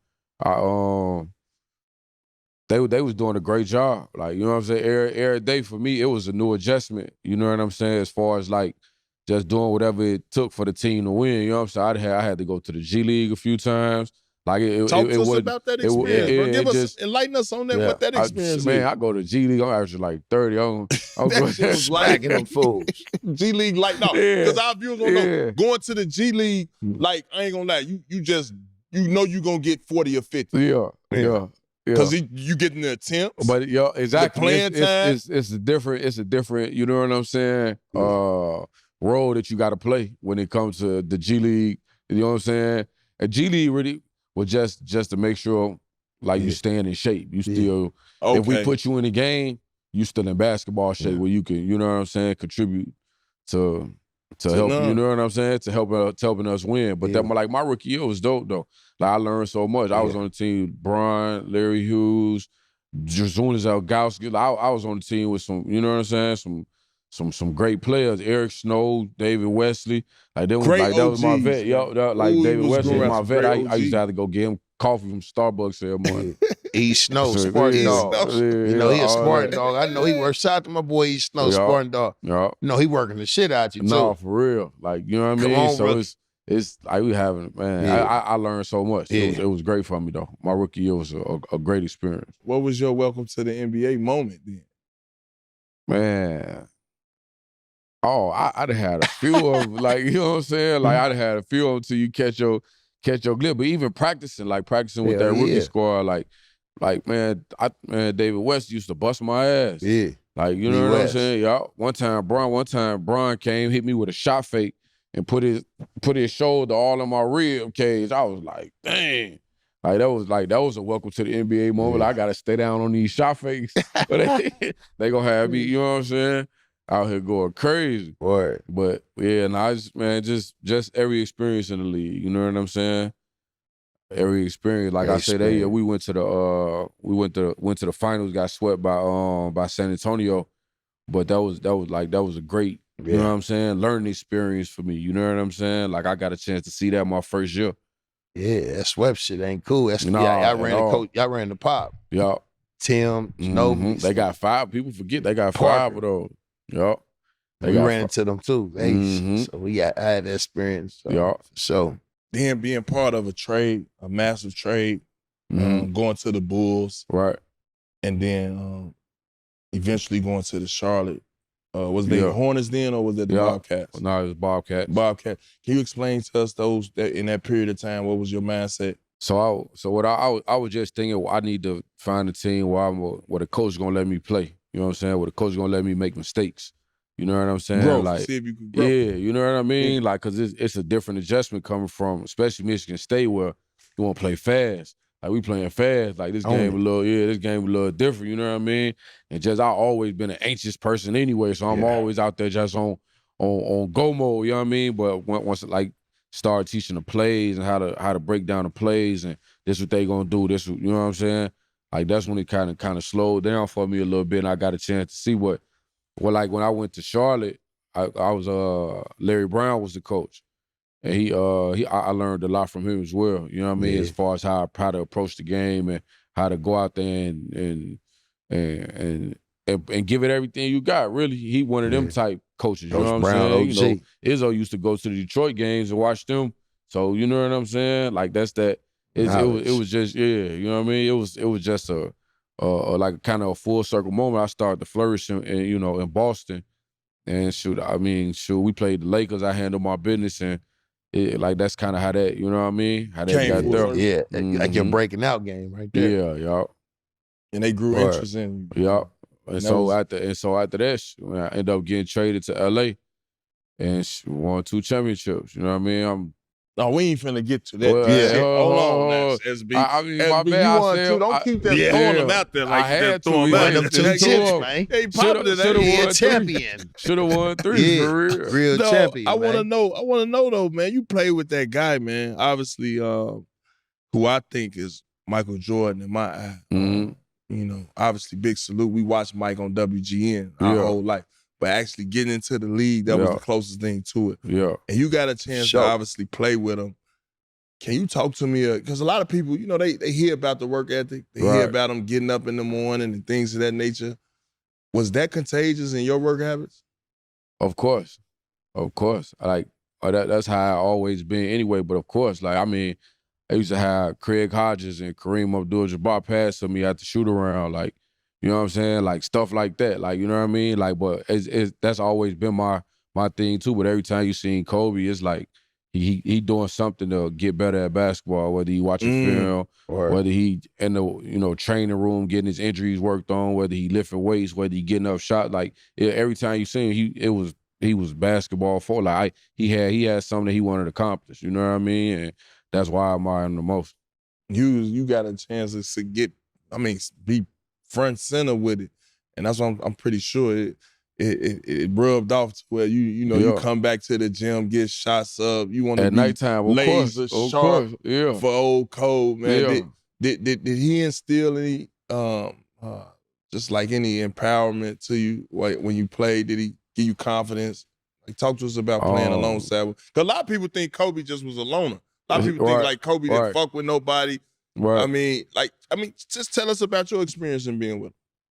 They was doing a great job. Like, you know what I'm saying? Every day for me, it was a new adjustment. You know what I'm saying? As far as like just doing whatever it took for the team to win. You know what I'm saying? I had to go to the G League a few times. Like Talk to us about that experience, bro. Enlighten us on that, what that experience is. Man, I go to G League, I'm averaging like 30. I'm smacking them fools. G League, like, no, because our viewers don't know. Going to the G League, like, I ain't gonna lie, you just, you know you gonna get 40 or 50. Yeah. Because you getting the attempts. But exactly. The playing time. It's a different, you know what I'm saying, role that you gotta play when it comes to the G League. You know what I'm saying? And G League really was just to make sure like you staying in shape. You still, if we put you in the game, you still in basketball shape where you can, you know what I'm saying, contribute to help, you know what I'm saying, to helping us win. But that, like, my rookie year was dope though. Like, I learned so much. I was on the team with Bron, Larry Hughes, Juzunas Elgowski. I was on the team with some, you know what I'm saying, some great players. Eric Snow, David Wesley. Like, that was my vet. David Wesley was my vet. I used to have to go get him coffee from Starbucks every morning. E Snow, Spartan Dog. You know, he a Spartan Dog. I know he works. Shout out to my boy E Snow, Spartan Dog. Yeah. No, he working the shit out you too. No, for real. Like, you know what I mean? On, so brother. it's like we having, man, I learned so much. It was great for me though. My rookie year was a great experience. What was your welcome to the NBA moment then? Man. Oh, I'd have had a few of, like, you know what I'm saying? Like, I'd have had a few of them till you catch your glip. But even practicing with that rookie squad, like man, David West used to bust my ass. Yeah. Like, you know what I'm saying? Y'all. One time Bron came, hit me with a shot fake and put his shoulder all in my rib cage. I was like, dang. Like, that was a welcome to the NBA moment. Like, I gotta stay down on these shot fakes. But they gonna have me, you know what I'm saying? Out here going crazy. Word. But yeah, just every experience in the league. You know what I'm saying? Every experience. Like I said, we went to the finals, got swept by San Antonio. But that was a great, you know what I'm saying, learning experience for me. You know what I'm saying? Like, I got a chance to see that my first year. Yeah, that swept shit ain't cool. That's y'all ran the pop. Yup. Tim, Snow. They got 5. People forget they got 5 of those. Yup. We ran into them too. So I had that experience. So then being part of a trade, a massive trade, going to the Bulls. Right. And then eventually going to the Charlotte. Was they the Hornets then, or was it the Bobcats? No, it was Bobcats. Bobcat. Can you explain to us in that period of time, what was your mindset? So what I was just thinking, I need to find a team where the coach is gonna let me play. You know what I'm saying? Where the coach is gonna let me make mistakes. You know what I'm saying? Grow, like, see if you can grow. Yeah, you know what I mean? Yeah. Like, cause it's a different adjustment coming from, especially Michigan State, where you want to play fast. Like, we playing fast. Like, this game a little different. You know what I mean? And I always been an anxious person anyway, so I'm always out there just on go mode. You know what I mean? But once like start teaching the plays and how to break down the plays, and this what they gonna do. This, you know what I'm saying? Like, that's when it kind of slowed down for me a little bit, and I got a chance to see what. Well, like, when I went to Charlotte, I was Larry Brown was the coach, and I learned a lot from him as well. You know what I mean? As far as how to approach the game and how to go out there and give it everything you got. Really, he one of them type coaches. You know what I'm saying? You know, Izzo used to go to the Detroit games and watch them. So, you know what I'm saying? Like, that's that. It was just you know what I mean? It was just a like kind of a full circle moment. I started to flourish in Boston, and we played the Lakers. I handled my business, and that's kind of how that, you know what I mean? How that got there. Yeah, like your breaking out game right there. Yeah, y'all. And they grew interest in you. Yeah, and so after that, when I ended up getting traded to LA, and won 2 championships. You know what I mean? No, we ain't finna get to that. Hold on now, SB. I mean, SB, my bad. You want to. Don't keep that throwing them out there like I had that. Throwing them 2 chips, man. They popular. Champion. Should have won 3 for real. Real champion, I want to know though, man. You played with that guy, man. Obviously, who I think is Michael Jordan in my eye. You know, obviously, big salute. We watched Mike on WGN our whole life. But actually getting into the league, that was the closest thing to it. Yeah. And you got a chance to obviously play with him. Can you talk to me? Because a lot of people, you know, they hear about the work ethic. They hear about them getting up in the morning and things of that nature. Was that contagious in your work habits? Of course. Like, that's how I always been anyway. But of course, like, I mean, I used to have Craig Hodges and Kareem Abdul-Jabbar pass to me at the shoot-around, like, you know what I'm saying? Like, stuff like that. Like, you know what I mean? Like, but that's always been my thing too. But every time you seen Kobe, it's like he doing something to get better at basketball, whether he watching film, whether he in the training room getting his injuries worked on, whether he lifting weights, whether he getting up shot. Like, every time you seen him, he was basketball for. Like, he had something that he wanted to accomplish. You know what I mean? And that's why I admire him the most. You got a chance to be front center with it, and that's what I'm pretty sure it rubbed off to where you come back to the gym, get shots up. You want to at be nighttime, laser sharp yeah. for old Cole, man. Yeah. Did he instill any just like any empowerment to you when you played? Did he give you confidence? Like, talk to us about playing alongside. Because a lot of people think Kobe just was a loner. A lot of people think like Kobe didn't fuck with nobody. Right. I mean, just tell us about your experience in being with him.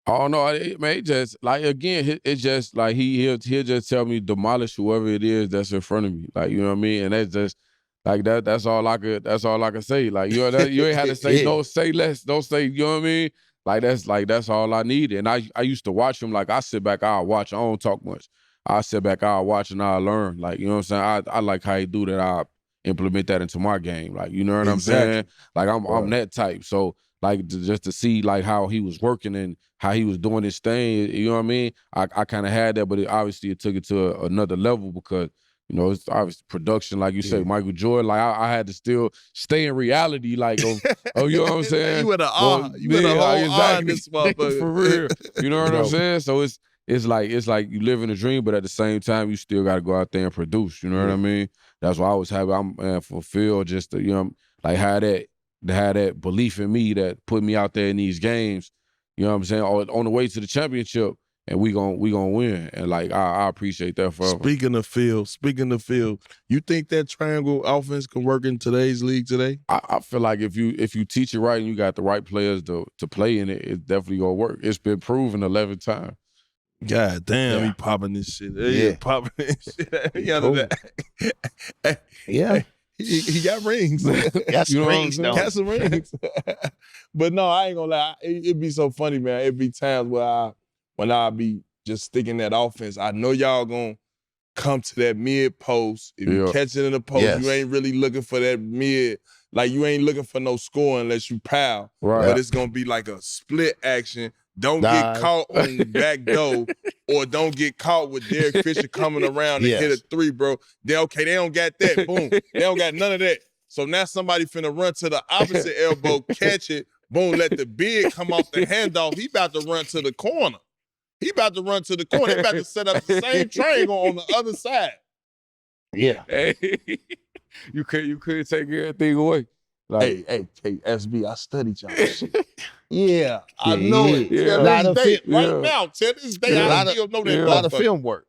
Oh no, man, it just like again, it's just like he'll just tell me demolish whoever it is that's in front of me. Like, you know what I mean? And that's just like that. That's all I could say. Like, you ain't had to say don't say less, don't say, you know what I mean? That's all I needed. And I used to watch him. Like, I sit back, I'll watch. I don't talk much. I sit back, I'll watch, and I'll learn. Like, you know what I'm saying? I like how he do that. I implement that into my game. Like, you know what I'm saying? Like, I'm that type. So, like, just to see, like, how he was working and how he was doing his thing, you know what I mean? I kind of had that, but obviously it took it to another level because, you know, it's obviously production, like you said, Michael Jordan. Like, I had to still stay in reality, like, you know what I'm saying? You went a whole on this motherfucker. For real. You know what I'm saying? So it's like you live in a dream, but at the same time, you still got to go out there and produce. You know what I mean? That's why I was happy. I'm fulfilled just to, you know, like have that belief in me that put me out there in these games. You know what I'm saying? On the way to the championship, and we gonna win. And like I appreciate that forever. Speaking of field, you think that triangle offense can work in today's league today? I feel like if you teach it right and you got the right players to play in it, it's definitely gonna work. It's been proven 11 times. God damn, he popping this shit. Yeah. Popping this shit. Yeah. He got rings. Got some rings, though. Got some rings. But no, I ain't gonna lie. It'd be so funny, man. It'd be times where when I be just sticking that offense, I know y'all gonna come to that mid post. If you catch it in the post, you ain't really looking for that mid. Like, you ain't looking for no score unless you pal. Right. But it's gonna be like a split action. Don't get caught on the back door, or don't get caught with Derek Fisher coming around and hit a three, bro. They don't got that. Boom. They don't got none of that. So now somebody finna run to the opposite elbow, catch it, boom, let the big come off the handoff. He about to run to the corner. They about to set up the same triangle on the other side. Yeah. Hey, you couldn't take everything away. Like, hey, SB, I studied y'all shit. Yeah, I know it. Yeah. Now, to this day, I still know that. A lot of film work.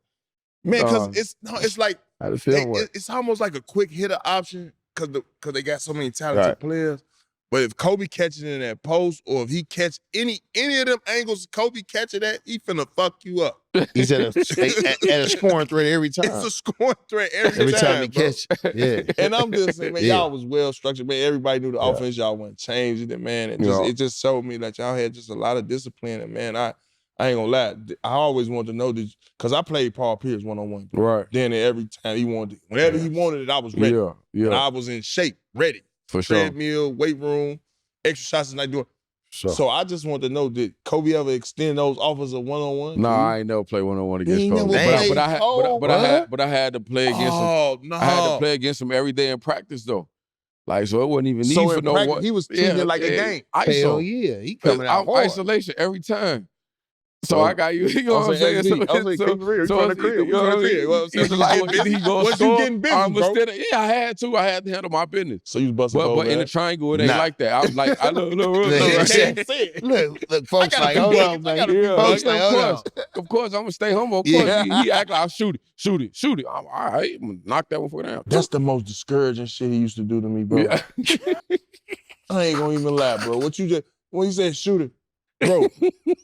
Man, because it's like, A lot of film work. it's almost like a quick hitter option because they got so many talented players. But if Kobe catches it in that post, or if he catch any of them angles Kobe catching that, he finna fuck you up. He's at a scoring threat every time. It's a scoring threat every time he bro. catch. Yeah. And I'm just saying, man, y'all was well structured, man. Everybody knew the offense, y'all wasn't changing it, man. It just showed me that y'all had just a lot of discipline. And man, I ain't gonna lie, I always wanted to know this because I played Paul Pierce one-on-one. Right. Then every time he wanted it, whenever he wanted it, I was ready. Yeah. And I was in shape, ready. For sure. Treadmill, weight room, exercises, and I do it. So I just want to know, did Kobe ever extend those offers of one-on-one? No, I ain't never played one-on-one against Kobe. But I had to play against him. I had to play against him every day in practice though. Like, so it wasn't even need for no one. He was treating it like a game. Hell yeah. He coming out hard. Isolation every time. So I got you know what I'm saying? You getting busy, bro? Yeah, I had to handle my business. So you was busting but in the triangle, it ain't like that. I was like, look, folks like, hold on, man. Folks like, hold on. Of course, I'm gonna stay humble. Of course, he act like I'll shoot it. I'm all right, I'm gonna knock that one down. That's the most discouraging shit he used to do to me, bro. Yeah. I ain't gonna even lie, bro. When you said shoot it, bro,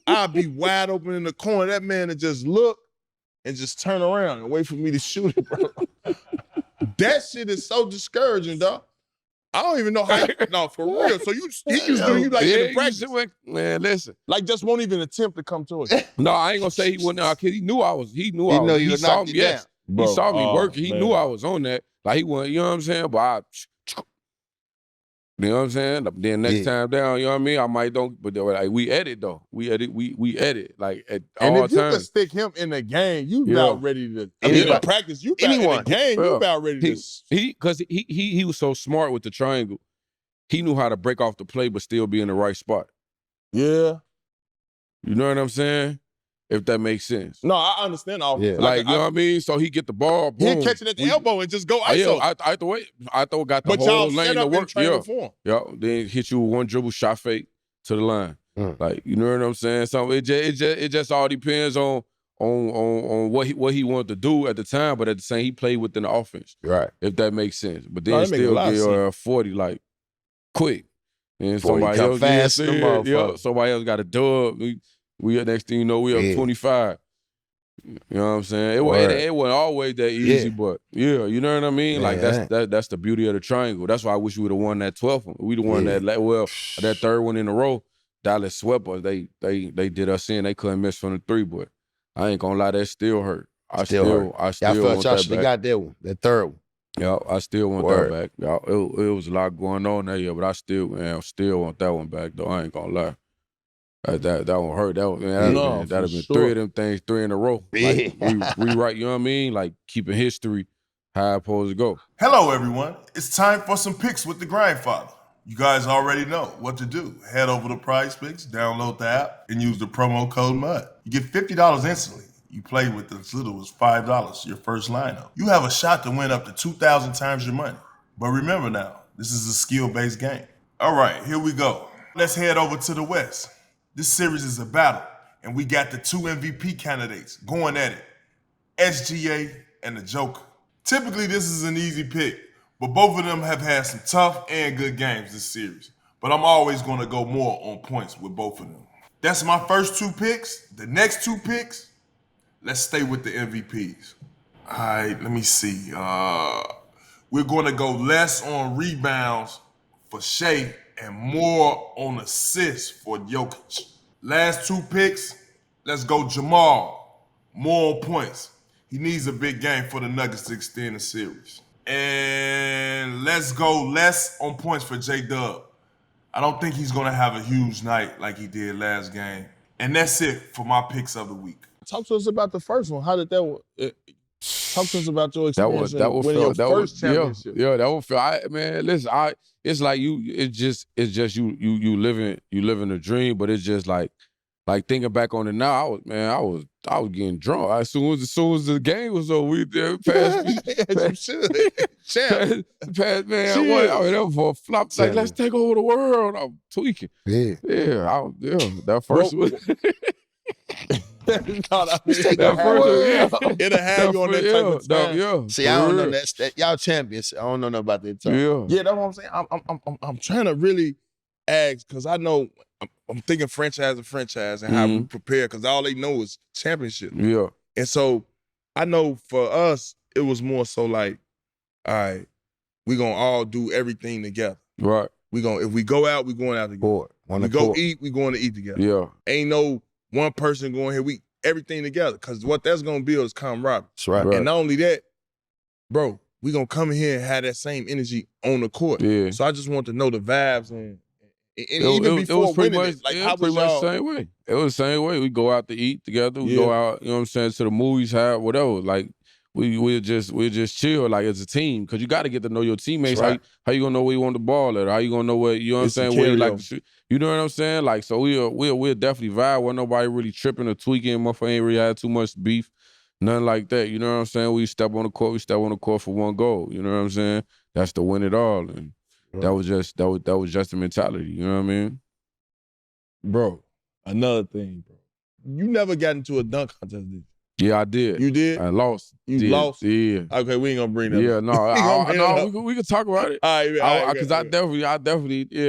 I'd be wide open in the corner. That man would just look and just turn around and wait for me to shoot it, bro. That shit is so discouraging, dog. I don't even know how. No, for real. So he used to do you like in the practice. Man, listen. Like, just won't even attempt to come to it. No, I ain't gonna say he wouldn't. Cause he knew I was. He saw me. Yes, bro, he saw me working. He man. knew I was on that. Like, he wasn't. You know what I'm saying? But You know what I'm saying? Then next time down, you know what I mean? I might don't, but like we edit though. We edit like at and all if you times. could stick him in the game, you about ready to. I mean, in practice, you about in the game, you about ready to. Because he was so smart with the triangle. He knew how to break off the play, but still be in the right spot. Yeah, you know what I'm saying? If that makes sense. No, I understand all. Yeah. Like you know what I mean? So he get the ball, boom. He catch it at the elbow and just go ISO. I thought got the whole lane to work. Yeah, then hit you with one dribble, shot fake to the line. Like you know what I'm saying? So it just all depends on what he wanted to do at the time, but at the same he played within the offense. Right. If that makes sense. But then still get 40 like quick. And somebody else somebody else got a dub. We next thing you know, we up 25. You know what I'm saying? It wasn't always that easy, but you know what I mean? Like that's the beauty of the triangle. That's why I wish we would have won that 12th one. We the one that third one in a row. Dallas swept us. They did us in. They couldn't miss from the three, but I ain't gonna lie, that still hurt. I still I felt y'all should have got that one, that third one. Yeah, I still want that back. Yeah, it was a lot going on that year, but I still want that one back though. I ain't gonna lie. That one hurt. That'd have been three of them things, 3 in a row. Like, rewrite, you know what I mean? Like keeping history how it's supposed to go. Hello, everyone. It's time for some picks with the Grindfather. You guys already know what to do. Head over to Prize Picks, download the app, and use the promo code MUD. You get $50 instantly. You play with as little as $5, your first lineup. You have a shot to win up to 2,000 times your money. But remember now, this is a skill-based game. All right, here we go. Let's head over to the West. This series is a battle, and we got the 2 MVP candidates going at it, SGA and the Joker. Typically, this is an easy pick, but both of them have had some tough and good games this series. But I'm always going to go more on points with both of them. That's my first 2 picks. The next 2 picks, let's stay with the MVPs. All right, let me see. We're going to go less on rebounds for Shea and more on assists for Jokic. Last 2 picks, let's go Jamal. More on points. He needs a big game for the Nuggets to extend the series. And let's go less on points for J-Dub. I don't think he's going to have a huge night like he did last game. And that's it for my picks of the week. Talk to us about the first one. How did that one? Talk to us about your experience winning your first championship. Yeah, that would feel. Listen, it's like you. It's just you living a dream, but it's just like thinking back on it now. I was getting drunk. As soon as the game was over, we passed. Man, I went up for a flop. Like, let's take over the world. I'm tweaking. That first one. It'll have you on that type of time. See, I don't know that y'all champions. I don't know nothing about that time. Yeah, that's what I'm saying. I'm trying to really ask because I know I'm thinking franchise and how we prepare because all they know is championship. Yeah, and so I know for us it was more so like, all right, we gonna all do everything together. Right. If we go out, we going out together. We go eat, we going to eat together. Yeah. Ain't no one person going here. We everything together because what that's gonna build is camaraderie. That's right. And not only that, bro, we gonna come in here and have that same energy on the court. Yeah. So I just want to know the vibes and even before winning it, like how was y'all? The same way. It was the same way. We go out to eat together. We go out, you know what I'm saying, to the movies, whatever. Like we just chill like as a team because you got to get to know your teammates. Right. How you gonna know where you want the ball at? How you gonna know where you know what I'm saying? Where you like to shoot? You know what I'm saying? Like so we'll definitely vibe. Where nobody really tripping or tweaking. Motherfucker ain't really had too much beef. Nothing like that. You know what I'm saying? We step on the court for one goal. You know what I'm saying? That's to win it all. And that was just the mentality. You know what I mean? Bro, another thing, bro. You never got into a dunk contest, did you? Yeah, I did. You did? I lost. Lost? Yeah. Okay, we ain't gonna bring that up. No, we can talk about it. All right, because I definitely,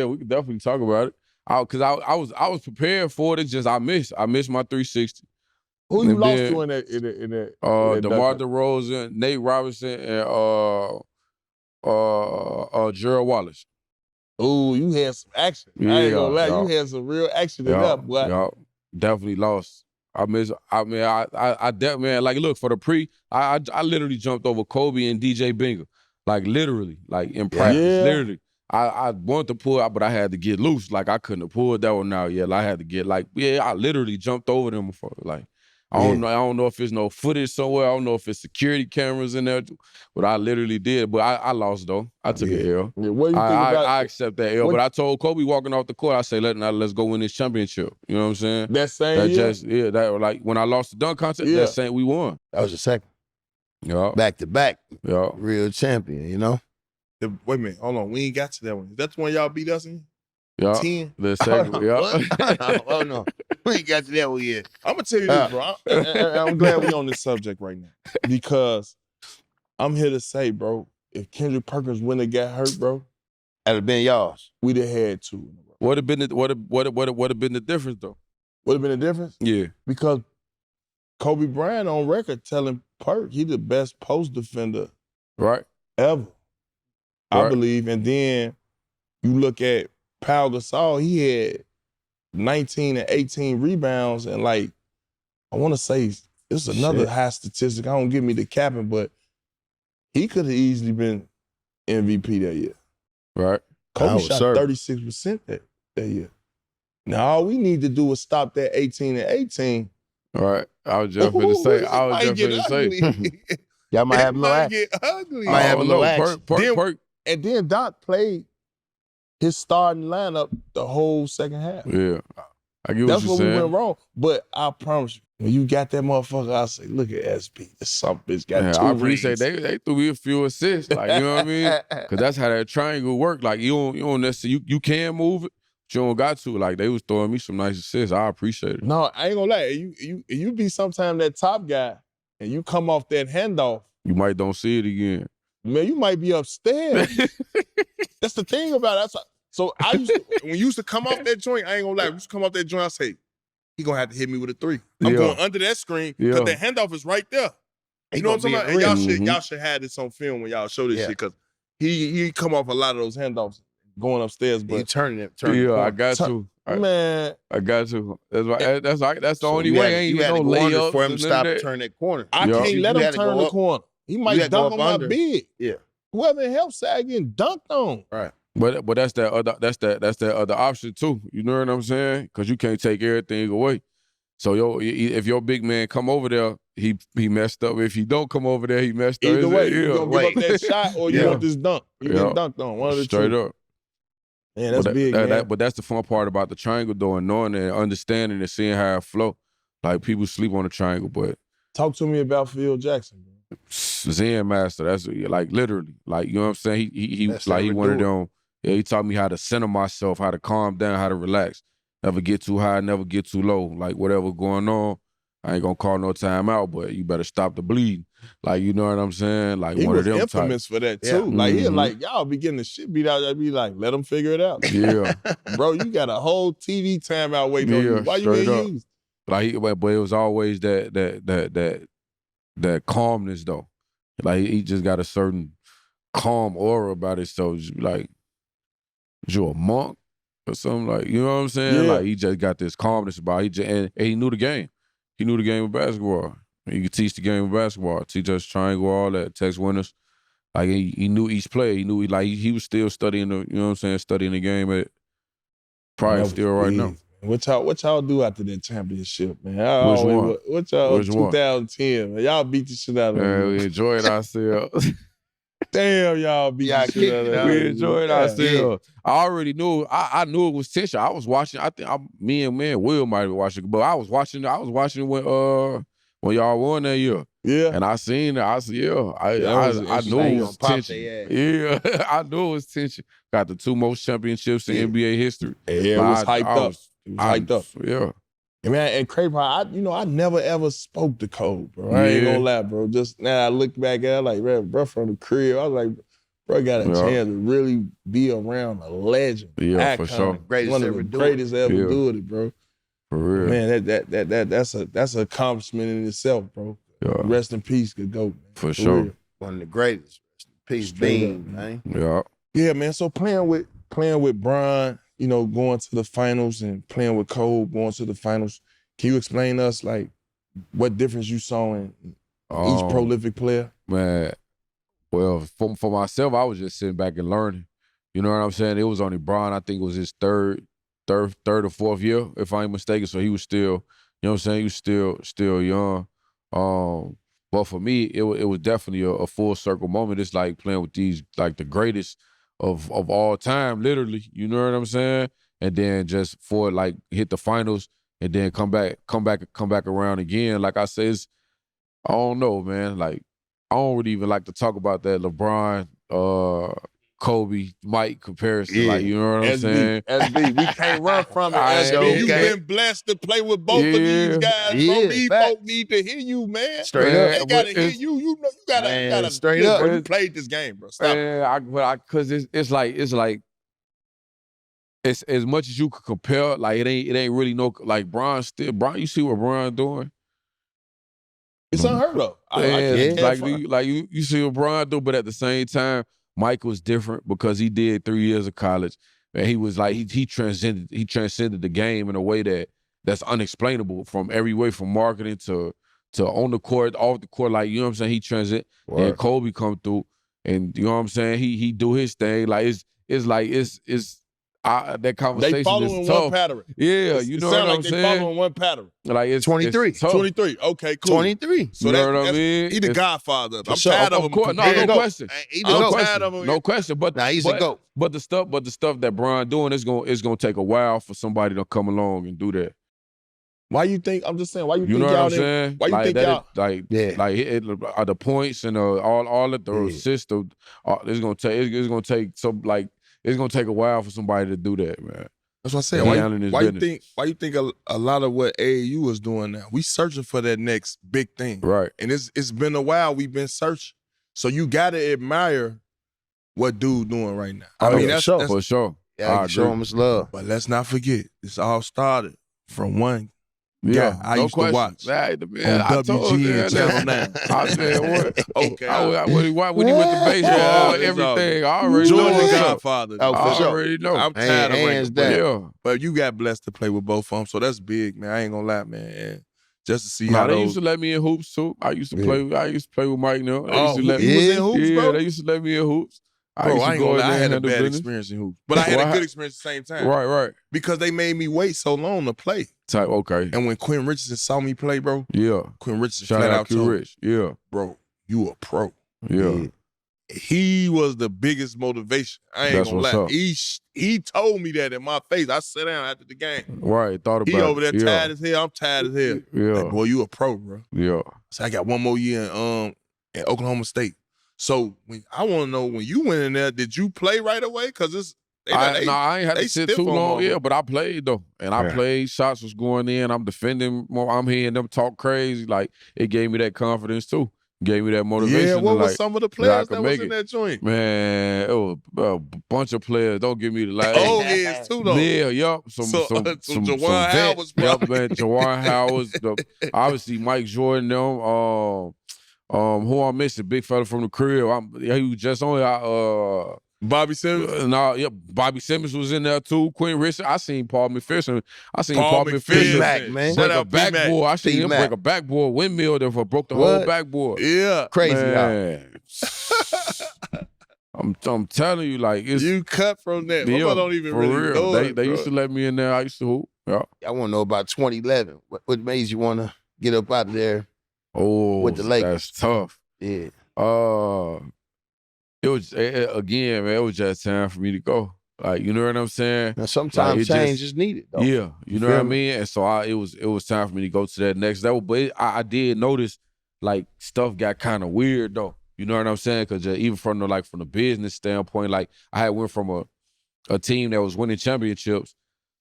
we can definitely talk about it. Because I was prepared for it. It's just I missed my 360. Who you lost to in that? DeMar DeRozan, Nate Robinson, and Gerald Wallace. Ooh, you had some action. I ain't gonna lie, you had some real action in that, boy. Definitely lost. Like look, for the pre, I literally jumped over Kobe and DJ Bingham. Like literally, like in practice, literally. I wanted to pull out, but I had to get loose. Like, I couldn't have pulled that one out yet. I had to get, like, I literally jumped over them before. Like, I don't know if it's no footage somewhere. I don't know if it's security cameras in there, but I literally did. But I lost, though. I took an L. Yeah, what do you think about I accept that L. But I told Kobe walking off the court, I say, let's go win this championship. You know what I'm saying? That same year? That, like, when I lost the dunk contest, that same, we won. That was the second. Yeah. Back to back. Yeah. Real champion, you know? Wait a minute, hold on. We ain't got to that one. That's the one y'all beat us in? Yeah. 10? The second, yeah. Oh, no. We ain't got to that one yet. I'm going to tell you this, bro. I'm glad we on this subject right now. Because I'm here to say, bro, if Kendrick Perkins wouldn't have got hurt, bro, that'd have been y'all's. We'd have had two. What have been the difference, though? Would have been the difference? Yeah. Because Kobe Bryant on record telling Perk he the best post defender ever. I believe. And then you look at Pau Gasol, he had 19 and 18 rebounds, and like, I want to say it's another high statistic. I don't give me the capping, but he could have easily been MVP that year. Right. Kobe shot 36% that year. Now all we need to do is stop that 18 and 18. Right. I was just going to say. Y'all might have a little action. Get ugly. Might have a little action. And then Doc played his starting lineup the whole second half. Yeah. I get what That's you're where saying. we went wrong. But I promise you, when you got that motherfucker, I say, look at SP. This some bitch got two I rings. appreciate they threw me a few assists. Like, you know what I mean? Because that's how that triangle work. Like, you don't necessarily, you can move it, but you don't got to. Like, they was throwing me some nice assists. I appreciate it. No, I ain't gonna lie. You be sometime that top guy and you come off that handoff. You might don't see it again. Man, you might be upstairs. That's the thing about it. So I used to, when you used to come off that joint, I ain't gonna lie. When you used to come off that joint, I say, he gonna have to hit me with a three. I'm going under that screen because the handoff is right there. You know what I'm talking about? And y'all should have this on film when y'all show this shit because he come off a lot of those handoffs going upstairs, but he turning it. I got to. Man, I got to. That's the only way. Ain't you had no to go under layups for him to stop turn that corner. I can't let him turn the corner. He might dunk on my big. Yeah. Whoever in help side getting dunked on. Right. But that's that other option too. You know what I'm saying? Because you can't take everything away. So if your big man come over there, he messed up. If he don't come over there, he messed up. Either way, you gonna give up that shot or you want this dunk. You get dunked on. One of the Straight two. up. Man, that's big, man. But that's the fun part about the triangle, though, and knowing and understanding and seeing how it flow. Like, people sleep on the triangle, but talk to me about Phil Jackson, bro. Zen master. That's like literally, like, you know what I'm saying. He like he wanted them. Yeah, he taught me how to center myself, how to calm down, how to relax. Never get too high, never get too low. Like, whatever going on, I ain't gonna call no time out, but you better stop the bleeding. Like, you know what I'm saying? Like, he one was of them infamous for that too. Like, he like, y'all be getting the shit beat out. I'd be like, let them figure it out. Yeah, bro, you got a whole TV timeout waiting on you. Why you ain't used? Like, but it was always that calmness though. Like, he just got a certain calm aura about it. So just like, you a monk or something, like, you know what I'm saying? Yeah. Like, he just got this calmness about it. And he knew the game. He knew the game of basketball. He could teach the game of basketball, teach us triangle, all that, text winners. Like, he knew each player. He knew he was still studying you know what I'm saying, studying the game at probably still right now. What y'all do after that championship, man? Which one? What y'all, Which 2010, man? Y'all beat the shit out of them. Man, we enjoyed ourselves. Damn, y'all beat the shit out of them. We enjoyed ourselves. I already knew. I knew it was tension. I was watching. I think me and Will might have watched it, but I was watching when y'all won that year. Yeah, and I seen it. I said, I knew it was tension. Yeah, I knew it was tension. Got the 2 most championships in NBA history. Yeah, it was hyped up. It was hyped up. Yeah. And man, and Craig, I never ever spoke to Cole, bro. I ain't gonna lie, bro. Just now I look back at it, like, bro, from the crib, I was like, bro, got a chance to really be around a legend. Yeah, icon, for sure. One of the greatest ever do it, bro. For real. Man, that's an accomplishment in itself, bro. Yeah. Rest in peace, good GOAT. Man. For sure. Real. One of the greatest. Rest in peace, Bean, man. Yeah. Yeah, man. So playing with Bron, going to the finals, and playing with Cole, going to the finals. Can you explain to us, like, what difference you saw in each prolific player? Man, well, for myself, I was just sitting back and learning. You know what I'm saying? It was only Bron, I think it was his third or fourth year, if I ain't mistaken. So he was still, you know what I'm saying? He was still young. But for me, it was definitely a full circle moment. It's like playing with these, like the greatest of all time, literally. You know what I'm saying? And then just for like hit the finals and then come back around again. Like I said, I don't know, man. Like I don't really even like to talk about that LeBron, Kobe, Mike comparison. Yeah. Like, you know what I'm saying? SB, we can't run from it. SB, you've been blessed to play with both of these guys, bro. These folks need to hear you, man. Straight up. They gotta hear you. You know, you gotta straight up. Bro, you played this game, bro. Stop it. Cause it's like it's as much as you could compare. Like it ain't really no like Bron. You see what Bron doing? It's unheard of. You see what Bron do, but at the same time, Mike was different because he did 3 years of college, and he was like he transcended the game in a way that's unexplainable from every way, from marketing to on the court, off the court. Like, you know what I'm saying? He transcended. And Kobe come through, and you know what I'm saying? He do his thing. Like that conversation they following is tough. One pattern. Yeah, you know what I'm saying? They following one pattern. Like it's 23. It's tough. 23. Okay, cool. 23. So you know what I mean? He the godfather. I'm sure. tired of him. No question. No question. But he's a GOAT. But the stuff that Bron doing is gonna take a while for somebody to come along and do that. Why you think? I'm just saying. Why you know think what y'all? I'm saying? Why you think y'all? The points and all of the assists. It's gonna take some like. It's gonna take a while for somebody to do that, man. That's what I said. Why you think a lot of what AAU is doing now? We searching for that next big thing, right? And it's been a while. We've been searching, so you gotta admire what dude doing right now. I mean, that's for sure. Yeah, show him his love. But let's not forget, this all started from one. Yeah, I used to watch man, on WGN Channel 9. I said, what? Okay. When he went to baseball, everything, I already know. Jordan Godfather. Oh, for sure. I already know. I'm tired of hands down. Yeah. But you got blessed to play with both of them, so that's big, man. I ain't gonna lie, man. And just to see how they used to let me in hoops too. I used to play with Mike now. He was in hoops, bro? Yeah, they used to let me in hoops. Bro, I ain't gonna lie, I had a bad experience in hoops. But I had a good experience at the same time. Right. Because they made me wait so long to play. Okay. And when Quinn Richardson saw me play, bro. Yeah. Quinn Richardson Shout flat out out told Rich. Yeah. Bro, you a pro. Yeah. He was the biggest motivation. I ain't gonna lie. He told me that in my face. I sat down after the game. Right. Thought about it. He over there tired as hell. I'm tired as hell. Yeah. Like, boy, you a pro, bro. Yeah. So I got one more year in Oklahoma State. So I want to know, when you went in there, did you play right away? Because I ain't had to sit too long. Yeah, but I played though, and I played. Shots was going in. I'm defending more. I'm hearing them talk crazy. Like, it gave me that confidence too. Gave me that motivation. Yeah, what was like, some of the players that was in that joint? Man, it was a bunch of players. Don't give me the last. Old heads too, though. Yeah, yup. Some Jawan Howard was probably. Yup, man. Jawan Howard. Obviously, Mike Jordan. Them. Who I'm missing? Big fella from the crib. He was just on. Bobby Simmons? Bobby Simmons was in there too. Quinn Richardson. I seen Paul McPherson. Paul McPherson, man. Break a backboard. I seen him break a backboard windmill that broke the whole backboard. Yeah. Crazy, man. I'm telling you, like, it's... You cut from that. Mama don't even really know it, They used to let me in there. I used to hoop. Yeah. I want to know about 2011. What made you want to get up out of there? Oh, with the Lakers. That's tough. Yeah. It was again, man. It was just time for me to go. Like, you know what I'm saying? Now, sometimes change is needed, though. Yeah, you know what I mean. And so it was time for me to go to that next level. But I did notice, like, stuff got kind of weird though. You know what I'm saying? Because even from the business standpoint, like, I had went from a team that was winning championships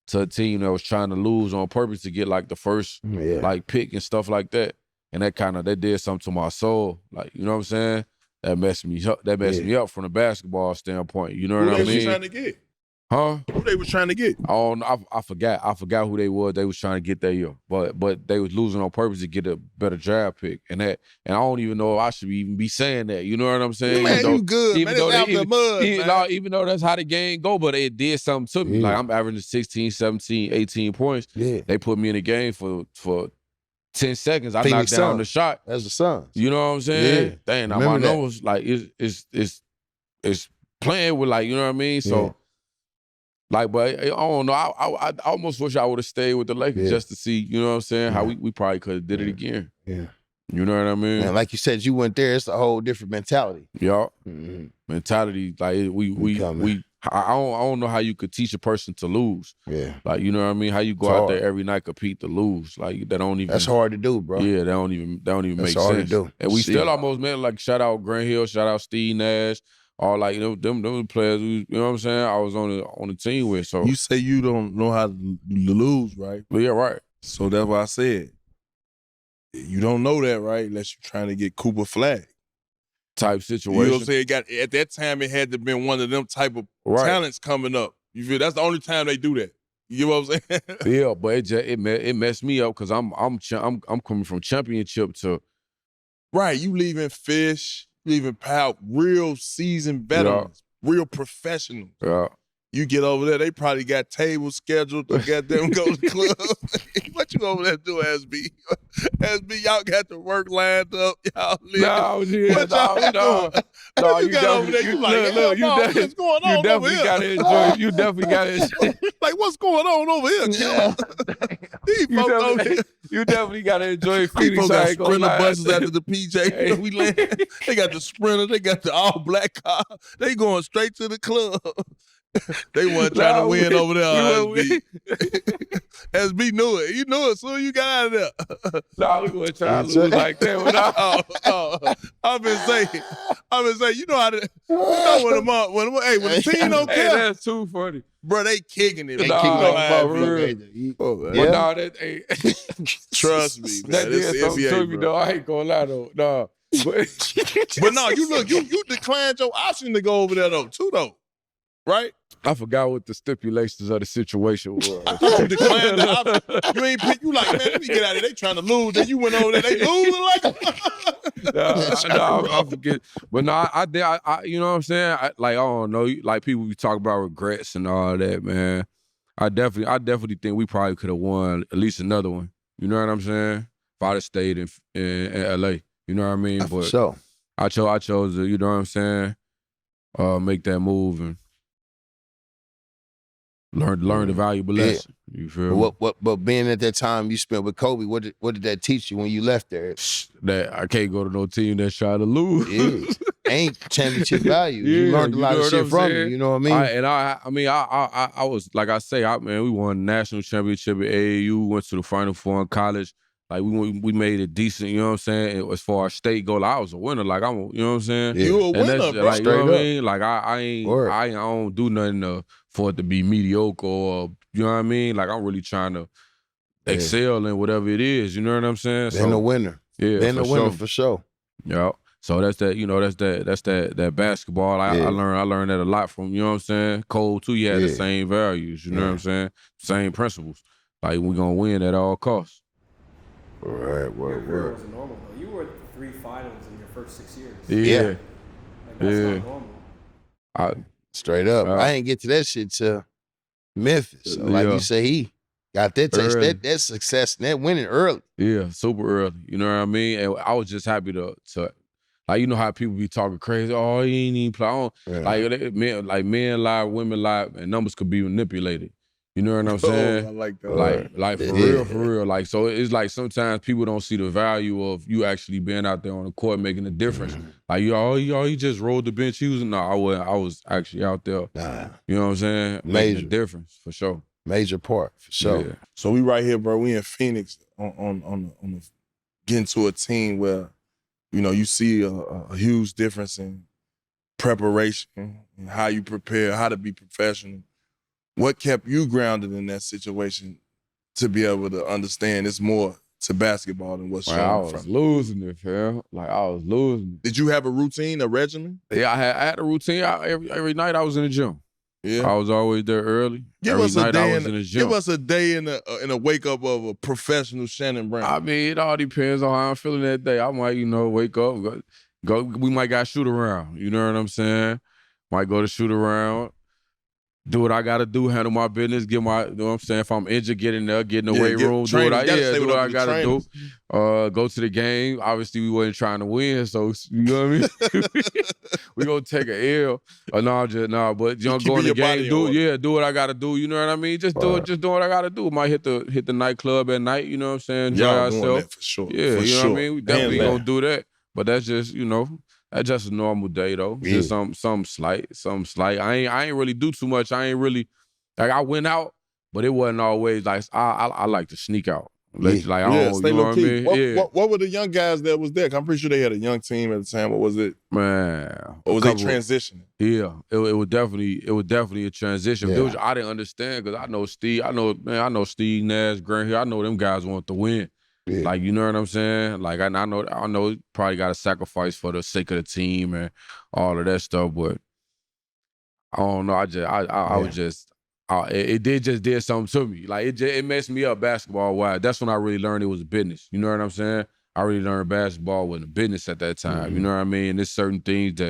to a team that was trying to lose on purpose to get like the first like pick and stuff like that. And that did something to my soul. Like, you know what I'm saying? That messed me up. That messed me up from the basketball standpoint. You know what I mean? Who they was trying to get? Huh? Who they was trying to get? Oh, I forgot. I forgot who they was. They was trying to get that year, but they was losing on purpose to get a better draft pick, and I don't even know if I should even be saying that. You know what I'm saying? Man, you good, man. It's out the mud, man. Even though that's how the game go, but it did something to me. Like, I'm averaging 16, 17, 18 points. Yeah. They put me in the game for 10 seconds. I knocked down the shot. That's the Suns. You know what I'm saying? Yeah. Dang, now my numbers, like, it's playing with, like, you know what I mean? So, like, but I don't know. I almost wish I would have stayed with the Lakers just to see, you know what I'm saying, how we probably could have did it again. Yeah. You know what I mean? And like you said, you went there, it's a whole different mentality. Yeah. Mentality, like, I don't know how you could teach a person to lose. Yeah. Like, you know what I mean? How you go out there every night, compete to lose. Like, that don't even... That's hard to do, bro. Yeah, that don't even make sense. That's hard to do. And we still almost, man, like, shout out Grant Hill, shout out Steve Nash, all, like, you know, them players, you know what I'm saying, I was on the team with, so... You say you don't know how to lose, right? But yeah, right. So that's what I said. You don't know that, right, unless you're trying to get Cooper Flag. Type situation. You know what I'm saying? At that time, it had to been one of them type of talents coming up. You feel? That's the only time they do that. You know what I'm saying? Yeah, but it messed me up because I'm coming from championship to... Right, you leaving Fish, leaving Powell, real seasoned veterans, real professionals. Yeah. You get over there, they probably got tables scheduled to get them go to the club. What you over there do, SB? SB, y'all got the work lined up. Y'all live. No, yeah, what y'all doing? No, you got over there, you like, what's going on over here? Gotta enjoy it. You definitely got to enjoy it. Like, what's going on over here? You definitely got to enjoy Phoenix. People got sprinter buses after the PJ. We land. They got the sprinter. They got the all black car. They going straight to the club. They weren't trying to win over there, SB. SB knew it. You knew it as soon as you got out of there. No, we weren't trying to lose like that. I've been saying, you know how to, when the team don't care. Hey, that's too funny. Bro, they kicking it. They kicking it. Trust me, man. That did something to me, though. I ain't gonna lie, though. No. But no, you declined your option to go over there, though, too, though. Right? I forgot what the stipulations of the situation was. You declined the option. You ain't pick. You like, man, let me get out of there. They trying to lose. Then you went over there. They losing like. I forget. But no, I you know what I'm saying? I don't know. Like people be talking about regrets and all that, man. I definitely think we probably could have won at least another one. You know what I'm saying? If I'd have stayed in LA. You know what I mean? But so I chose to, you know what I'm saying? Make that move and learn the valuable lesson. You feel me? But being at that time you spent with Kobe, what did that teach you when you left there? That I can't go to no team that's trying to lose. Yeah. Ain't championship value. You learned a lot of shit from him. You know what I mean? I was, like I say, man, we won national championship at AAU, went to the Final Four in college. Like we made it decent, you know what I'm saying? As far as state go, like, I was a winner. Like you know what I'm saying? Yeah. You a winner, bro. Like, you know what I mean? Like I don't do nothing for it to be mediocre or, you know what I mean? Like I'm really trying to excel in whatever it is. You know what I'm saying? Then a winner. Yeah, then a winner for sure. Yeah. So that's that. You know, that's that basketball. I learned that a lot from, you know what I'm saying? Cole too. You had the same values. You know what I'm saying? Same principles. Like we gonna win at all costs. Right, Your career wasn't normal, though. You were at 3 finals in your first 6 years. Yeah. Like, that's not normal. Straight up. I ain't get to that shit till Memphis. So like you say, he got that taste, that success, and that winning early. Yeah, super early. You know what I mean? And I was just happy to like, you know how people be talking crazy. Oh, he ain't even play. Like men lie, women lie, and numbers could be manipulated. You know what I'm saying? I like that. Like for real. Like, so it's like sometimes people don't see the value of you actually being out there on the court making a difference. Like, you just rolled the bench. I was actually out there. You know what I'm saying? Making a difference, for sure. Major part, for sure. Yeah. So we right here, bro. We in Phoenix on getting to a team where, you know, you see a huge difference in preparation and how you prepare, how to be professional. What kept you grounded in that situation to be able to understand it's more to basketball than what's shown I was losing it, fam. Like, I was losing it. Did you have a routine, a regimen? Yeah, I had a routine. Every night I was in the gym. Yeah. I was always there early. Every night I was in the gym. Give us a day in a wake up of a professional Shannon Brown. I mean, it all depends on how I'm feeling that day. I might, wake up, go. We might got shoot around. You know what I'm saying? Might go to shoot around. do what I gotta do, handle my business, get my, you know what I'm saying? If I'm injured, get in there, get in the weight room, do what I gotta do. Go to the game. Obviously, we wasn't trying to win, so you know what I mean? We gonna take an L. But you know, go in the game, do what I gotta do, you know what I mean? Just do what I gotta do. Might hit the nightclub at night, you know what I'm saying? Enjoy ourselves. For sure. Yeah, you know what I mean? We definitely gonna do that. But that's just, you know, that's just a normal day though. Yeah. Just something slight. I ain't really do too much. I ain't really like I went out, but it wasn't always like I like to sneak out. Like I don't, stay you know low what I mean? What were the young guys that was there? I'm pretty sure they had a young team at the time. What was it? Man. Or was they transitioning? Yeah. It was definitely a transition. Yeah. I didn't understand because I know Steve Nash, Grant Hill. I know them guys want to win. Yeah. Like, you know what I'm saying? Like, I know probably got to sacrifice for the sake of the team and all of that stuff, but I don't know. It did something to me. Like, it messed me up basketball-wise. That's when I really learned it was a business. You know what I'm saying? I really learned basketball was a business at that time. You know what I mean? There's certain things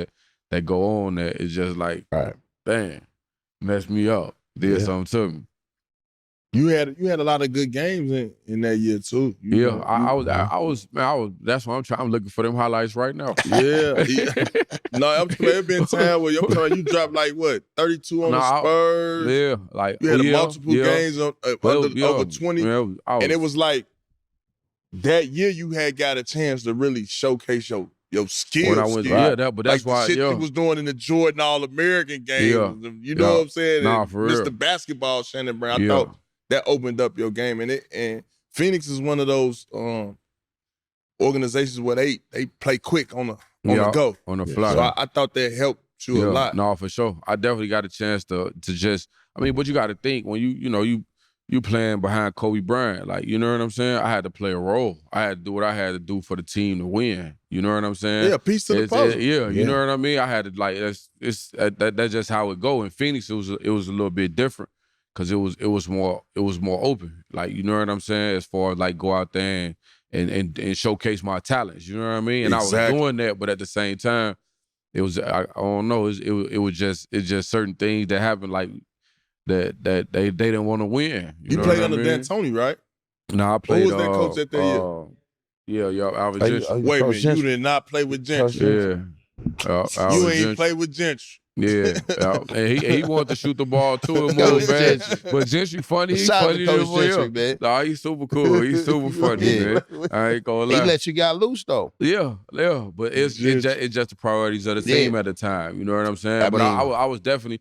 that go on that it's just like, damn, messed me up. Did something to me. You had a lot of good games in that year too. I was. That's what I'm looking for them highlights right now. Yeah. No, I'm telling you, it been time where you dropped like what 32 on the Spurs. Like you had multiple games on over 20, and it was like that year you had got a chance to really showcase your skills. When I went, but that's like why the shit you was doing in the Jordan All-American games. You know what I'm saying? Nah, for real. Mr. Basketball, Shannon Brown. I thought that opened up your game, and Phoenix is one of those organizations where they play quick on the go, on the fly. So I thought that helped you a lot. No, for sure. I definitely got a chance to just. I mean, but you got to think when you playing behind Kobe Bryant, like, you know what I'm saying? I had to play a role. I had to do what I had to do for the team to win. You know what I'm saying? Yeah, piece to the puzzle. You know what I mean? I had to like that's just how it go. In Phoenix, it was a little bit different. Cause it was more open, like, you know what I'm saying, as far as like go out there and showcase my talents, you know what I mean, and I was doing that, but at the same time, it was I don't know, it's just certain things that happened like that they didn't want to win. You played under D'Antoni, right? No, I played. Who was that coach at that year? Yeah, Alvin Gentry. Wait a minute, you did not play with Gentry. Yeah, you ain't play with Gentry. Yeah, and he wanted to shoot the ball too and more bad. But Gentry funny. He's funny to Gentry, man. Nah, he's super cool. He's super funny, man. I ain't gonna lie. He let you get loose though. Yeah. But it's just the priorities of the team at the time. You know what I'm saying? I was definitely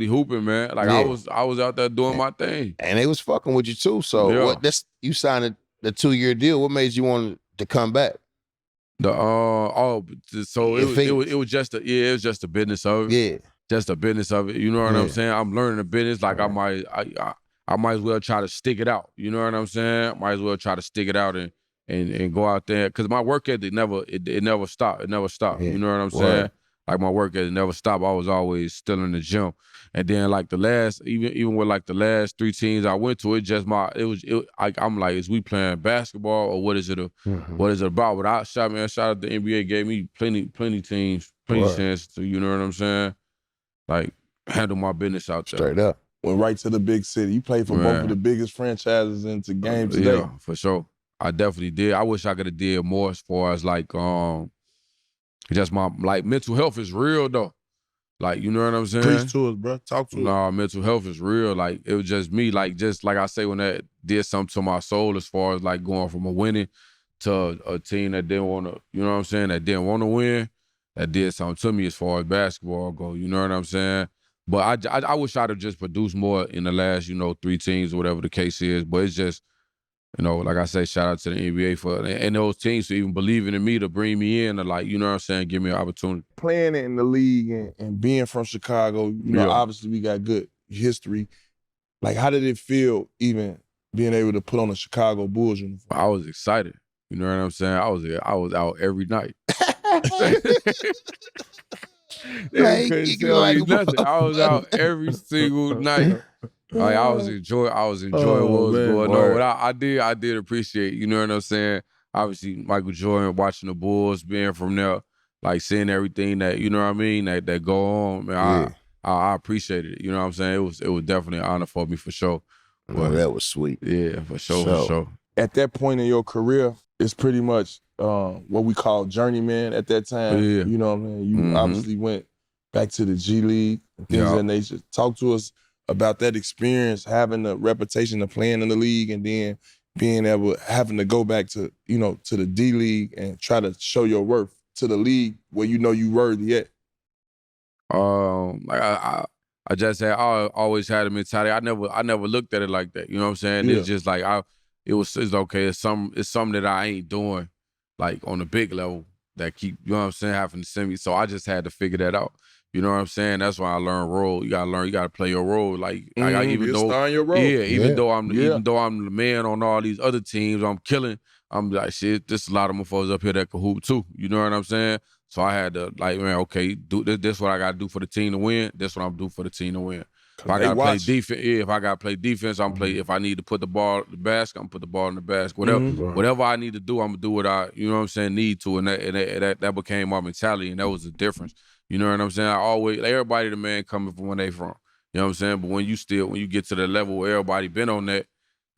hooping, man. Like I was out there doing my thing. And they was fucking with you too. So you signed the 2-year deal. What made you want to come back? It was just the business of it. Yeah, just the business of it. You know what I'm saying? I'm learning the business. Like I might as well try to stick it out. You know what I'm saying? Might as well try to stick it out and go out there because my work ethic never stopped. It never stopped. Yeah. You know what I'm saying? Like my work ethic never stopped. I was always still in the gym. And then like the last, even with like the last 3 teams I went to, I'm like, is we playing basketball or what is it? What is it about? But shout out the NBA gave me plenty teams, chances to, you know what I'm saying? Like handle my business out there. Straight up. Went right to the big city. You played for both of the biggest franchises into games today. Yeah, for sure. I definitely did. I wish I could have did more as far as like just my like mental health is real though. Like, you know what I'm saying? Preach to us, bro. Talk to us. Nah, mental health is real. Like, it was just me. Like, just like I say, when that did something to my soul as far as like going from a winning to a team that didn't want to, you know what I'm saying, that didn't want to win, that did something to me as far as basketball go. You know what I'm saying? But I wish I'd have just produced more in the last, 3 teams or whatever the case is. But it's just, like I say, shout out to the NBA and those teams for even believing in me to bring me in and like, you know what I'm saying, give me an opportunity. Playing in the league and being from Chicago, obviously we got good history. Like, how did it feel even being able to put on a Chicago Bulls uniform? I was excited. You know what I'm saying? I was out every night. They couldn't tell me nothing. I was out every single night. Like I was enjoying what was going on. But I did appreciate, you know what I'm saying? Obviously, Michael Jordan, watching the Bulls, being from there, like seeing everything that, you know what I mean, that go on. Man, I appreciated it. You know what I'm saying? It was definitely an honor for me for sure. Well, that was sweet. Yeah, for sure. At that point in your career, it's pretty much what we call journeyman at that time. Yeah. You know what I mean? You obviously went back to the G League and things of that nature. Talk to us about that experience, having the reputation of playing in the league and then having to go back to, to the D League and try to show your worth to the league where you know you worthy at. Like I just said, I always had a mentality. I never looked at it like that. You know what I'm saying? Yeah. It's just like it's okay. It's something that I ain't doing like on a big level that keep, you know what I'm saying, having to send me. So I just had to figure that out. You know what I'm saying? That's why I learned role. You gotta play your role. Like even though star in your role. even though I'm the man on all these other teams, I'm killing. I'm like, shit, there's a lot of motherfuckers up here that can hoop too. You know what I'm saying? So I had to like, man, okay, do this what I gotta do for the team to win. This what I'm do for the team to win. If I gotta play defense, if I gotta play defense, I'm play. If I need to put the ball in the basket, I'm put the ball in the basket. Whatever I need to do, I'm gonna do what I, you know what I'm saying, need to. And that became my mentality, and that was the difference. You know what I'm saying? I always, like, everybody the man coming from where they from. You know what I'm saying? But when you get to the level where everybody been on that,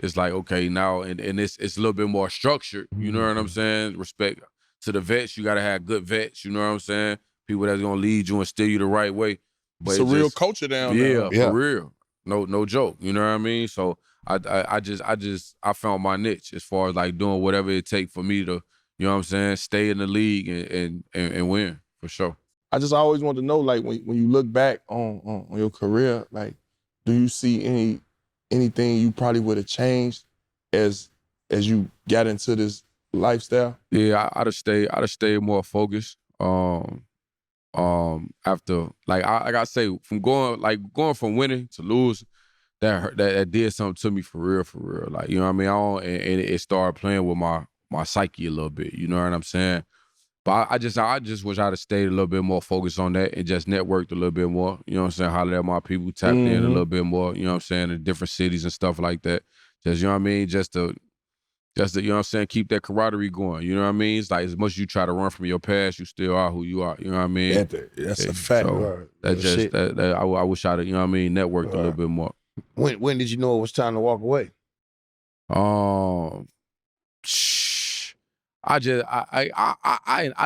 it's like, okay, now, and it's a little bit more structured. You know what I'm saying? Respect to the vets. You got to have good vets. You know what I'm saying? People that's going to lead you and steer you the right way. But it's a real culture down there. Yeah, for real. No joke. You know what I mean? So I found my niche as far as like doing whatever it takes for me to, you know what I'm saying, stay in the league and win, for sure. I just always want to know, like, when you look back on your career, like, do you see anything you probably would have changed as you got into this lifestyle? Yeah, I'd have stayed more focused. After, like I say, from going from winning to lose, that did something to me for real. Like, you know what I mean? And it started playing with my psyche a little bit. You know what I'm saying? But I just wish I'd have stayed a little bit more focused on that and just networked a little bit more. You know what I'm saying? Hollered at my people, tapped in a little bit more, you know what I'm saying, in different cities and stuff like that. Just, you know what I mean? Just to, you know what I'm saying, keep that camaraderie going. You know what I mean? It's like, as much as you try to run from your past, you still are who you are. You know what I mean? That's a fact. So I wish I'd have, you know what I mean, networked a little bit more. When did you know it was time to walk away? I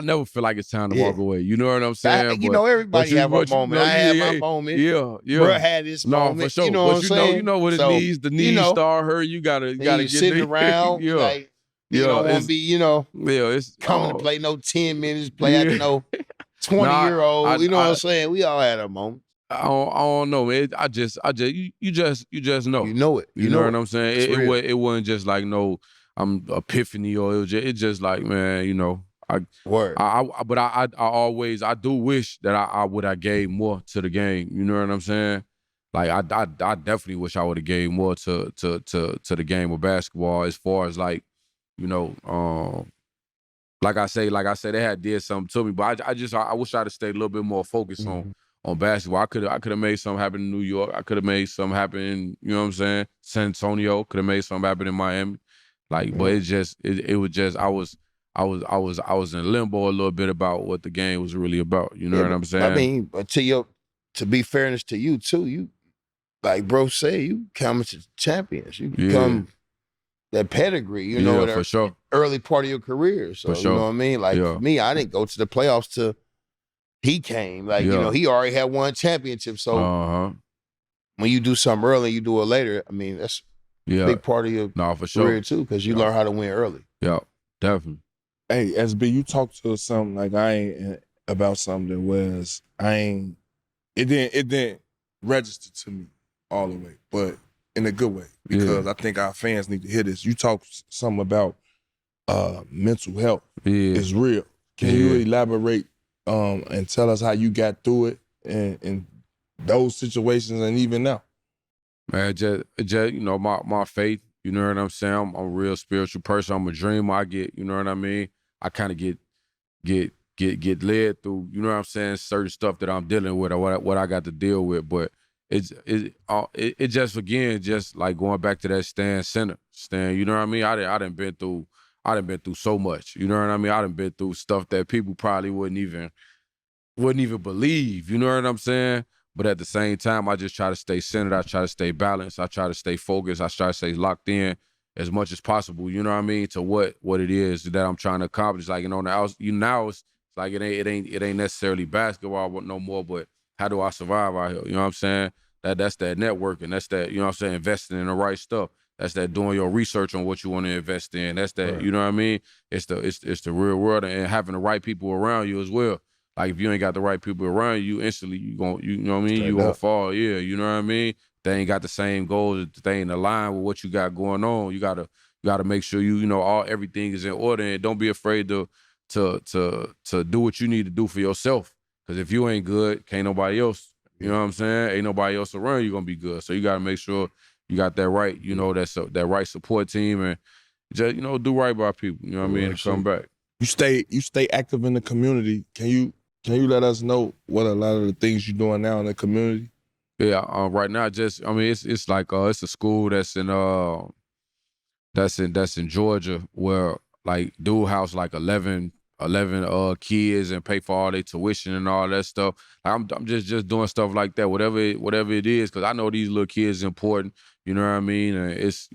never feel like it's time to walk away. You know what I'm saying? Everybody have a moment. I had my moment. Yeah. Bro had his moment. For sure. You know what I'm saying? You know what it needs. The knees start hurt. You gotta get sitting around. Like, you don't want to be, it's coming to play no 10 minutes, play after no 20-year-old. You know what I'm saying? We all had a moment. I don't know, man. You just know. You know it. You know what I'm saying? It wasn't just like I'm epiphany, or it just like, man, Word. But I do wish that I would have gave more to the game. You know what I'm saying? Like I definitely wish I would have gave more to the game of basketball, as far as like, like I say, they did something to me, but I wish I'd have stayed a little bit more focused on basketball. I could have made something happen in New York. I could have made something happen in, you know what I'm saying, San Antonio. Could have made something happen in Miami. Like, but it was just I was in limbo a little bit about what the game was really about. You know what I'm saying? I mean, but to be fairness to you too, you, like bro say, you come to champions. You become that pedigree. You know, for sure. Early part of your career. So for sure. You know what I mean? Like for me, I didn't go to the playoffs till he came. Like he already had one championship. So when you do something early, you do it later. I mean, that's a big part of your for sure. career too, because you learn how to win early. Yeah, definitely. Hey, SB, you talked to something like about something that was it didn't register to me all the way, but in a good way, because I think our fans need to hear this. You talked something about mental health is real. Can you elaborate and tell us how you got through it and those situations and even now? Man, just my faith, you know what I'm saying? I'm a real spiritual person. I'm a dreamer. I get, you know what I mean? I kind of get led through, you know what I'm saying, certain stuff that I'm dealing with or what I got to deal with. But it just, again, just like going back to that stand center. You know what I mean? I done been through so much. You know what I mean? I done been through stuff that people probably wouldn't even believe. You know what I'm saying? But at the same time, I just try to stay centered. I try to stay balanced. I try to stay focused. I try to stay locked in as much as possible, you know what I mean, to what it is that I'm trying to accomplish. Like, now it's like it ain't necessarily basketball no more, but how do I survive out here? You know what I'm saying? That's that networking. That's that, you know what I'm saying, investing in the right stuff. That's that doing your research on what you want to invest in. That's that, right. You know what I mean? It's the real world, and having the right people around you as well. Like, if you ain't got the right people around you, instantly you know what I mean? You gonna fall, yeah, you know what I mean? They ain't got the same goals, they ain't aligned with what you got going on. You gotta make sure everything is in order, and don't be afraid to do what you need to do for yourself. Because if you ain't good, can't nobody else. You know what I'm saying? Ain't nobody else around you gonna be good. So you gotta make sure you got that right, that right support team, and just, do right by people. You know what I mean? And come back. You stay active in the community. Can you let us know what a lot of the things you're doing now in the community? Yeah, right now, it's like it's a school that's in Georgia, where like dude house like 11 kids and pay for all their tuition and all that stuff. I'm just doing stuff like that, whatever it is, because I know these little kids is important. You know what I mean? And it's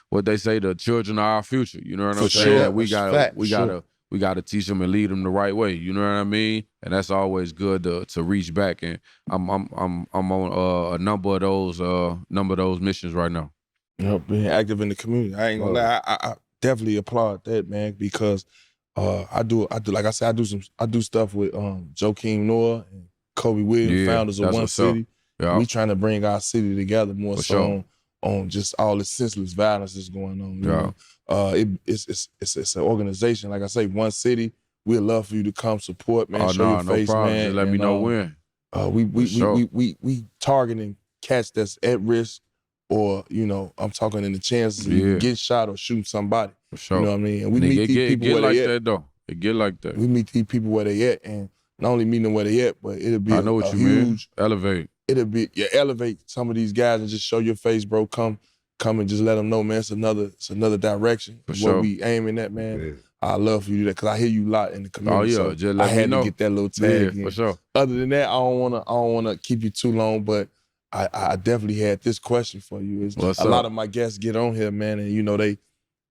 what they say, the children are our future. You know what I'm saying? Sure. We gotta teach them and lead them the right way. You know what I mean? And that's always good to reach back. And I'm on a number of those missions right now. Being active in the community. I ain't gonna lie. I definitely applaud that, man, because I do like I said, I do stuff with Joakim Noah and Kobe Williams, founders of One City. Yeah. We trying to bring our city together more on just all the senseless violence that's going on. You know? It's an organization. Like I say, One City. We'd love for you to come support, man. Show your face, problem. man. Just let me know when. We targeting cats that's at risk, or I'm talking in the chances of you get shot or shooting somebody. For sure. You know what I mean? And we meet these people where they at. That though. It get like that. We meet these people where they at, and not only meeting them where they at, but it'll be a huge elevate. It'll be elevate some of these guys and just show your face, bro. Come and just let them know, man. It's another direction. For sure. What we aiming at, man. Yeah. I love for you to do that, because I hear you a lot in the community. Oh yeah, just let me know. I had to get that little tag in. For sure. Other than that, I don't wanna keep you too long, but I definitely had this question for you. Lot of my guests get on here, man, and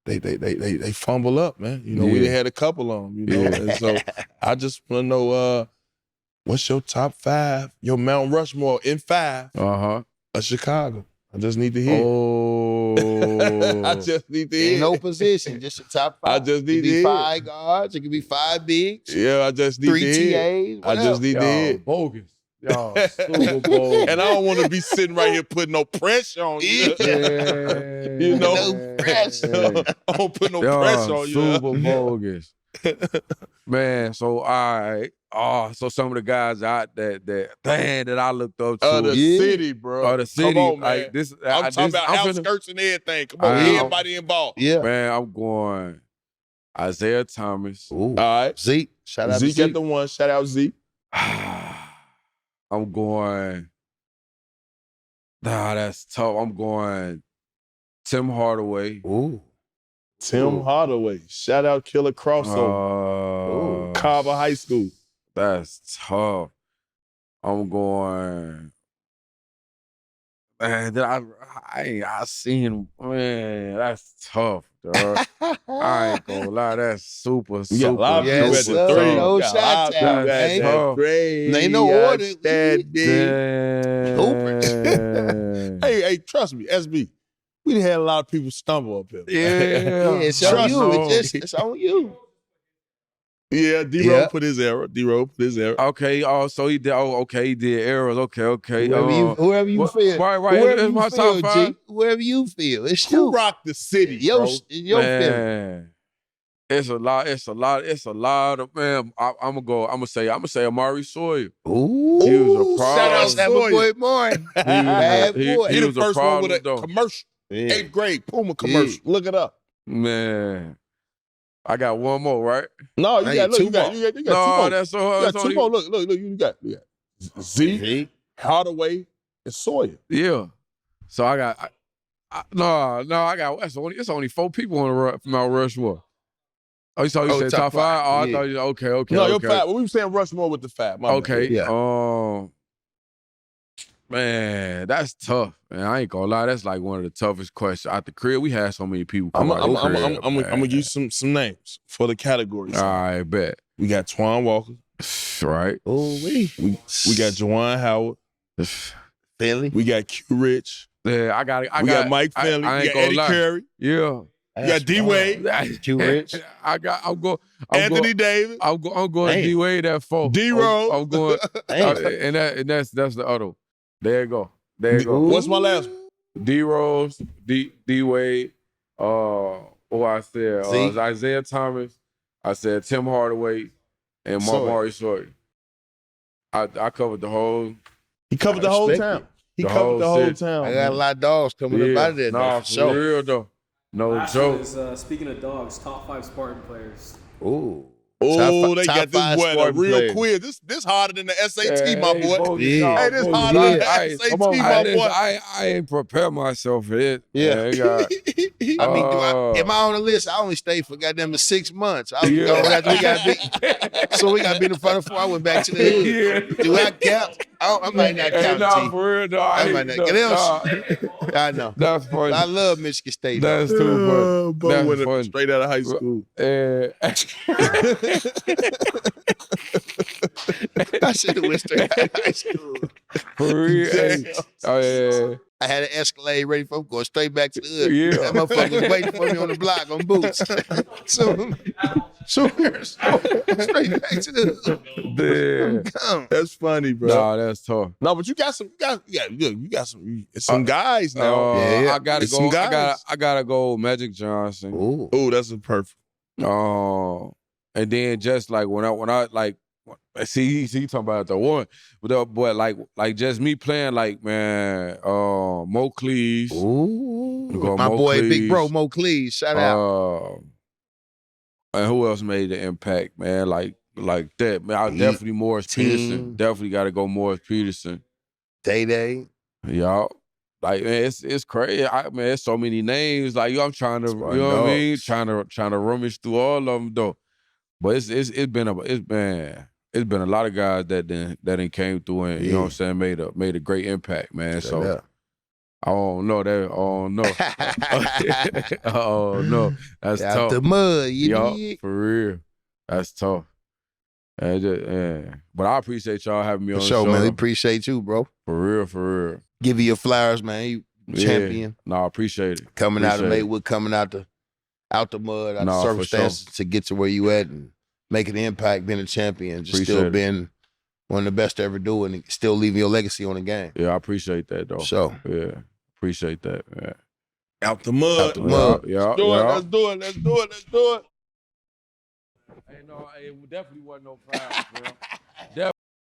they fumble up, man. We done had a couple of them, and so I just want to know what's your top 5, your Mount Rushmore in 5 of Chicago. I just need to hear. I just need to hear. Ain't no position, just your top 5. I just need to hear. It could be 5 guards, it could be 5 bigs. Yeah, I just need to hear. 3 TAs. I just need to hear. Bogus. Y'all, super bogus. And I don't want to be sitting right here putting no pressure on you. Yeah. No pressure. I don't put no pressure on you. Super bogus. Man, so all right. So some of the guys out that I looked up to. The city, bro. The city. Come on, man. Like this, I'm talking about outskirts and everything. Come on, everybody involved. Yeah. Man, I'm going Isaiah Thomas. Ooh. All right. Zeke. Shout out Zeke to Zeke. at the 1. Shout out Zeke. I'm going. That's tough. I'm going Tim Hardaway. Ooh. Tim Hardaway. Shout out Killer Crossover. Carver High School. That's tough. I'm going. Man, I seen. Man, that's tough, dog. I ain't gonna lie. That's super. You got a lot of people at the 3. No shot town. Ain't no order. Hey, trust me, SB. We had a lot of people stumble up here. Yeah, it's on you. It's on you. Yeah, D-Row put his error. Okay, so he did. Okay, he did errors. Okay. Whoever you feel. Right. It's my top 5. Whoever you feel. It's who rock the city, your feeling. It's a lot of, man. I'm gonna say Amari Sawyer. Ooh, he was a problem. Shout out to boy Martin. Bad boy. He the was first one with a though. commercial. 8th grade Puma commercial. Look it up. Man. I got one more, right? No, you got two more. You got 2 more. That's so hard. You got 2 more. Look, you got Zeke, Hardaway, and Sawyer. Yeah. So I got I got it's only 4 people on the Mount Rushmore. Oh, you said top 5? Oh, I thought you okay. No, your 5. Well, we were saying Rushmore with the 5. Okay. Yeah. Man, that's tough. Man, I ain't gonna lie. That's like one of the toughest questions. At the crib, we had so many people come out the crib. I'm gonna give you some names for the categories. All right, bet. We got Twan Walker. Right. Oh, we got Juwan Howard. Finley. We got Q Rich. Yeah, we got Mike Finley. We got Eddie Curry. Yeah. You got D-Wade. Q Rich. Anthony Davis. I'm going D-Wade at 4. D-Rose. I'm going, and that's the other. There you go. What's my last one? D-Rose, D-Wade, who I said, Isaiah Thomas. I said Tim Hardaway and Marty Shorty. I covered the whole. He covered the whole town. He covered the whole town. I got a lot of dogs coming up out of there. Nah, for real though. No joke. Speaking of dogs, top 5 Spartan players. Ooh. Oh, they got this boy a real quiz. This harder than the SAT, my boy. Hey, this harder than the SAT, my boy. I ain't prepared myself for it. Yeah. I mean, am I on the list? I only stayed for goddamn 6 months. So we got beat in front of 4. I went back to the. Do I count? I might not count. Nah, for real, I might not. I know. That's funny. I love Michigan State. That's too funny. That's funny. Straight out of high school. I should have went straight out of high school. For real. Oh, yeah. I had an Escalade ready for going straight back to the hood. Yeah. That motherfucker was waiting for me on the block on boots. so straight back to the hood. Damn. That's funny, bro. Nah, that's tough. No, but you got some guys now. I gotta go Magic Johnson. Ooh, that's a perfect. And then just like when I like see talking about the one, but like just me playing like man, Mo Cleese. Ooh, my Mo boy, Cleese. big bro, Mo Cleese. Shout out. And who else made the impact, man? Like that, man. I definitely Morris Peterson. Definitely got to go Morris Peterson. Day. Y'all. Like man, it's crazy. Man, there's so many names. Like I'm trying to, you know what I mean? Trying to rummage through all of them though. But it's been a lot of guys that then came through and you know what I'm saying made a great impact, man. So I don't know that. Oh no. Oh no. That's out tough. The mud, you for real. That's tough. But I appreciate y'all having me on the show, man. We appreciate you, bro. For real. Give you your flowers, man. You champion. No, I appreciate it. Coming out of Maywood, coming out the mud, out the circumstances to get to where you at and making an impact, being a champion, just still being one of the best to ever do it and still leaving your legacy on the game. Yeah, I appreciate that though. So yeah, appreciate that. Yeah. Out the mud. Yeah. Let's do it. Hey, no, it definitely wasn't no foul, bro.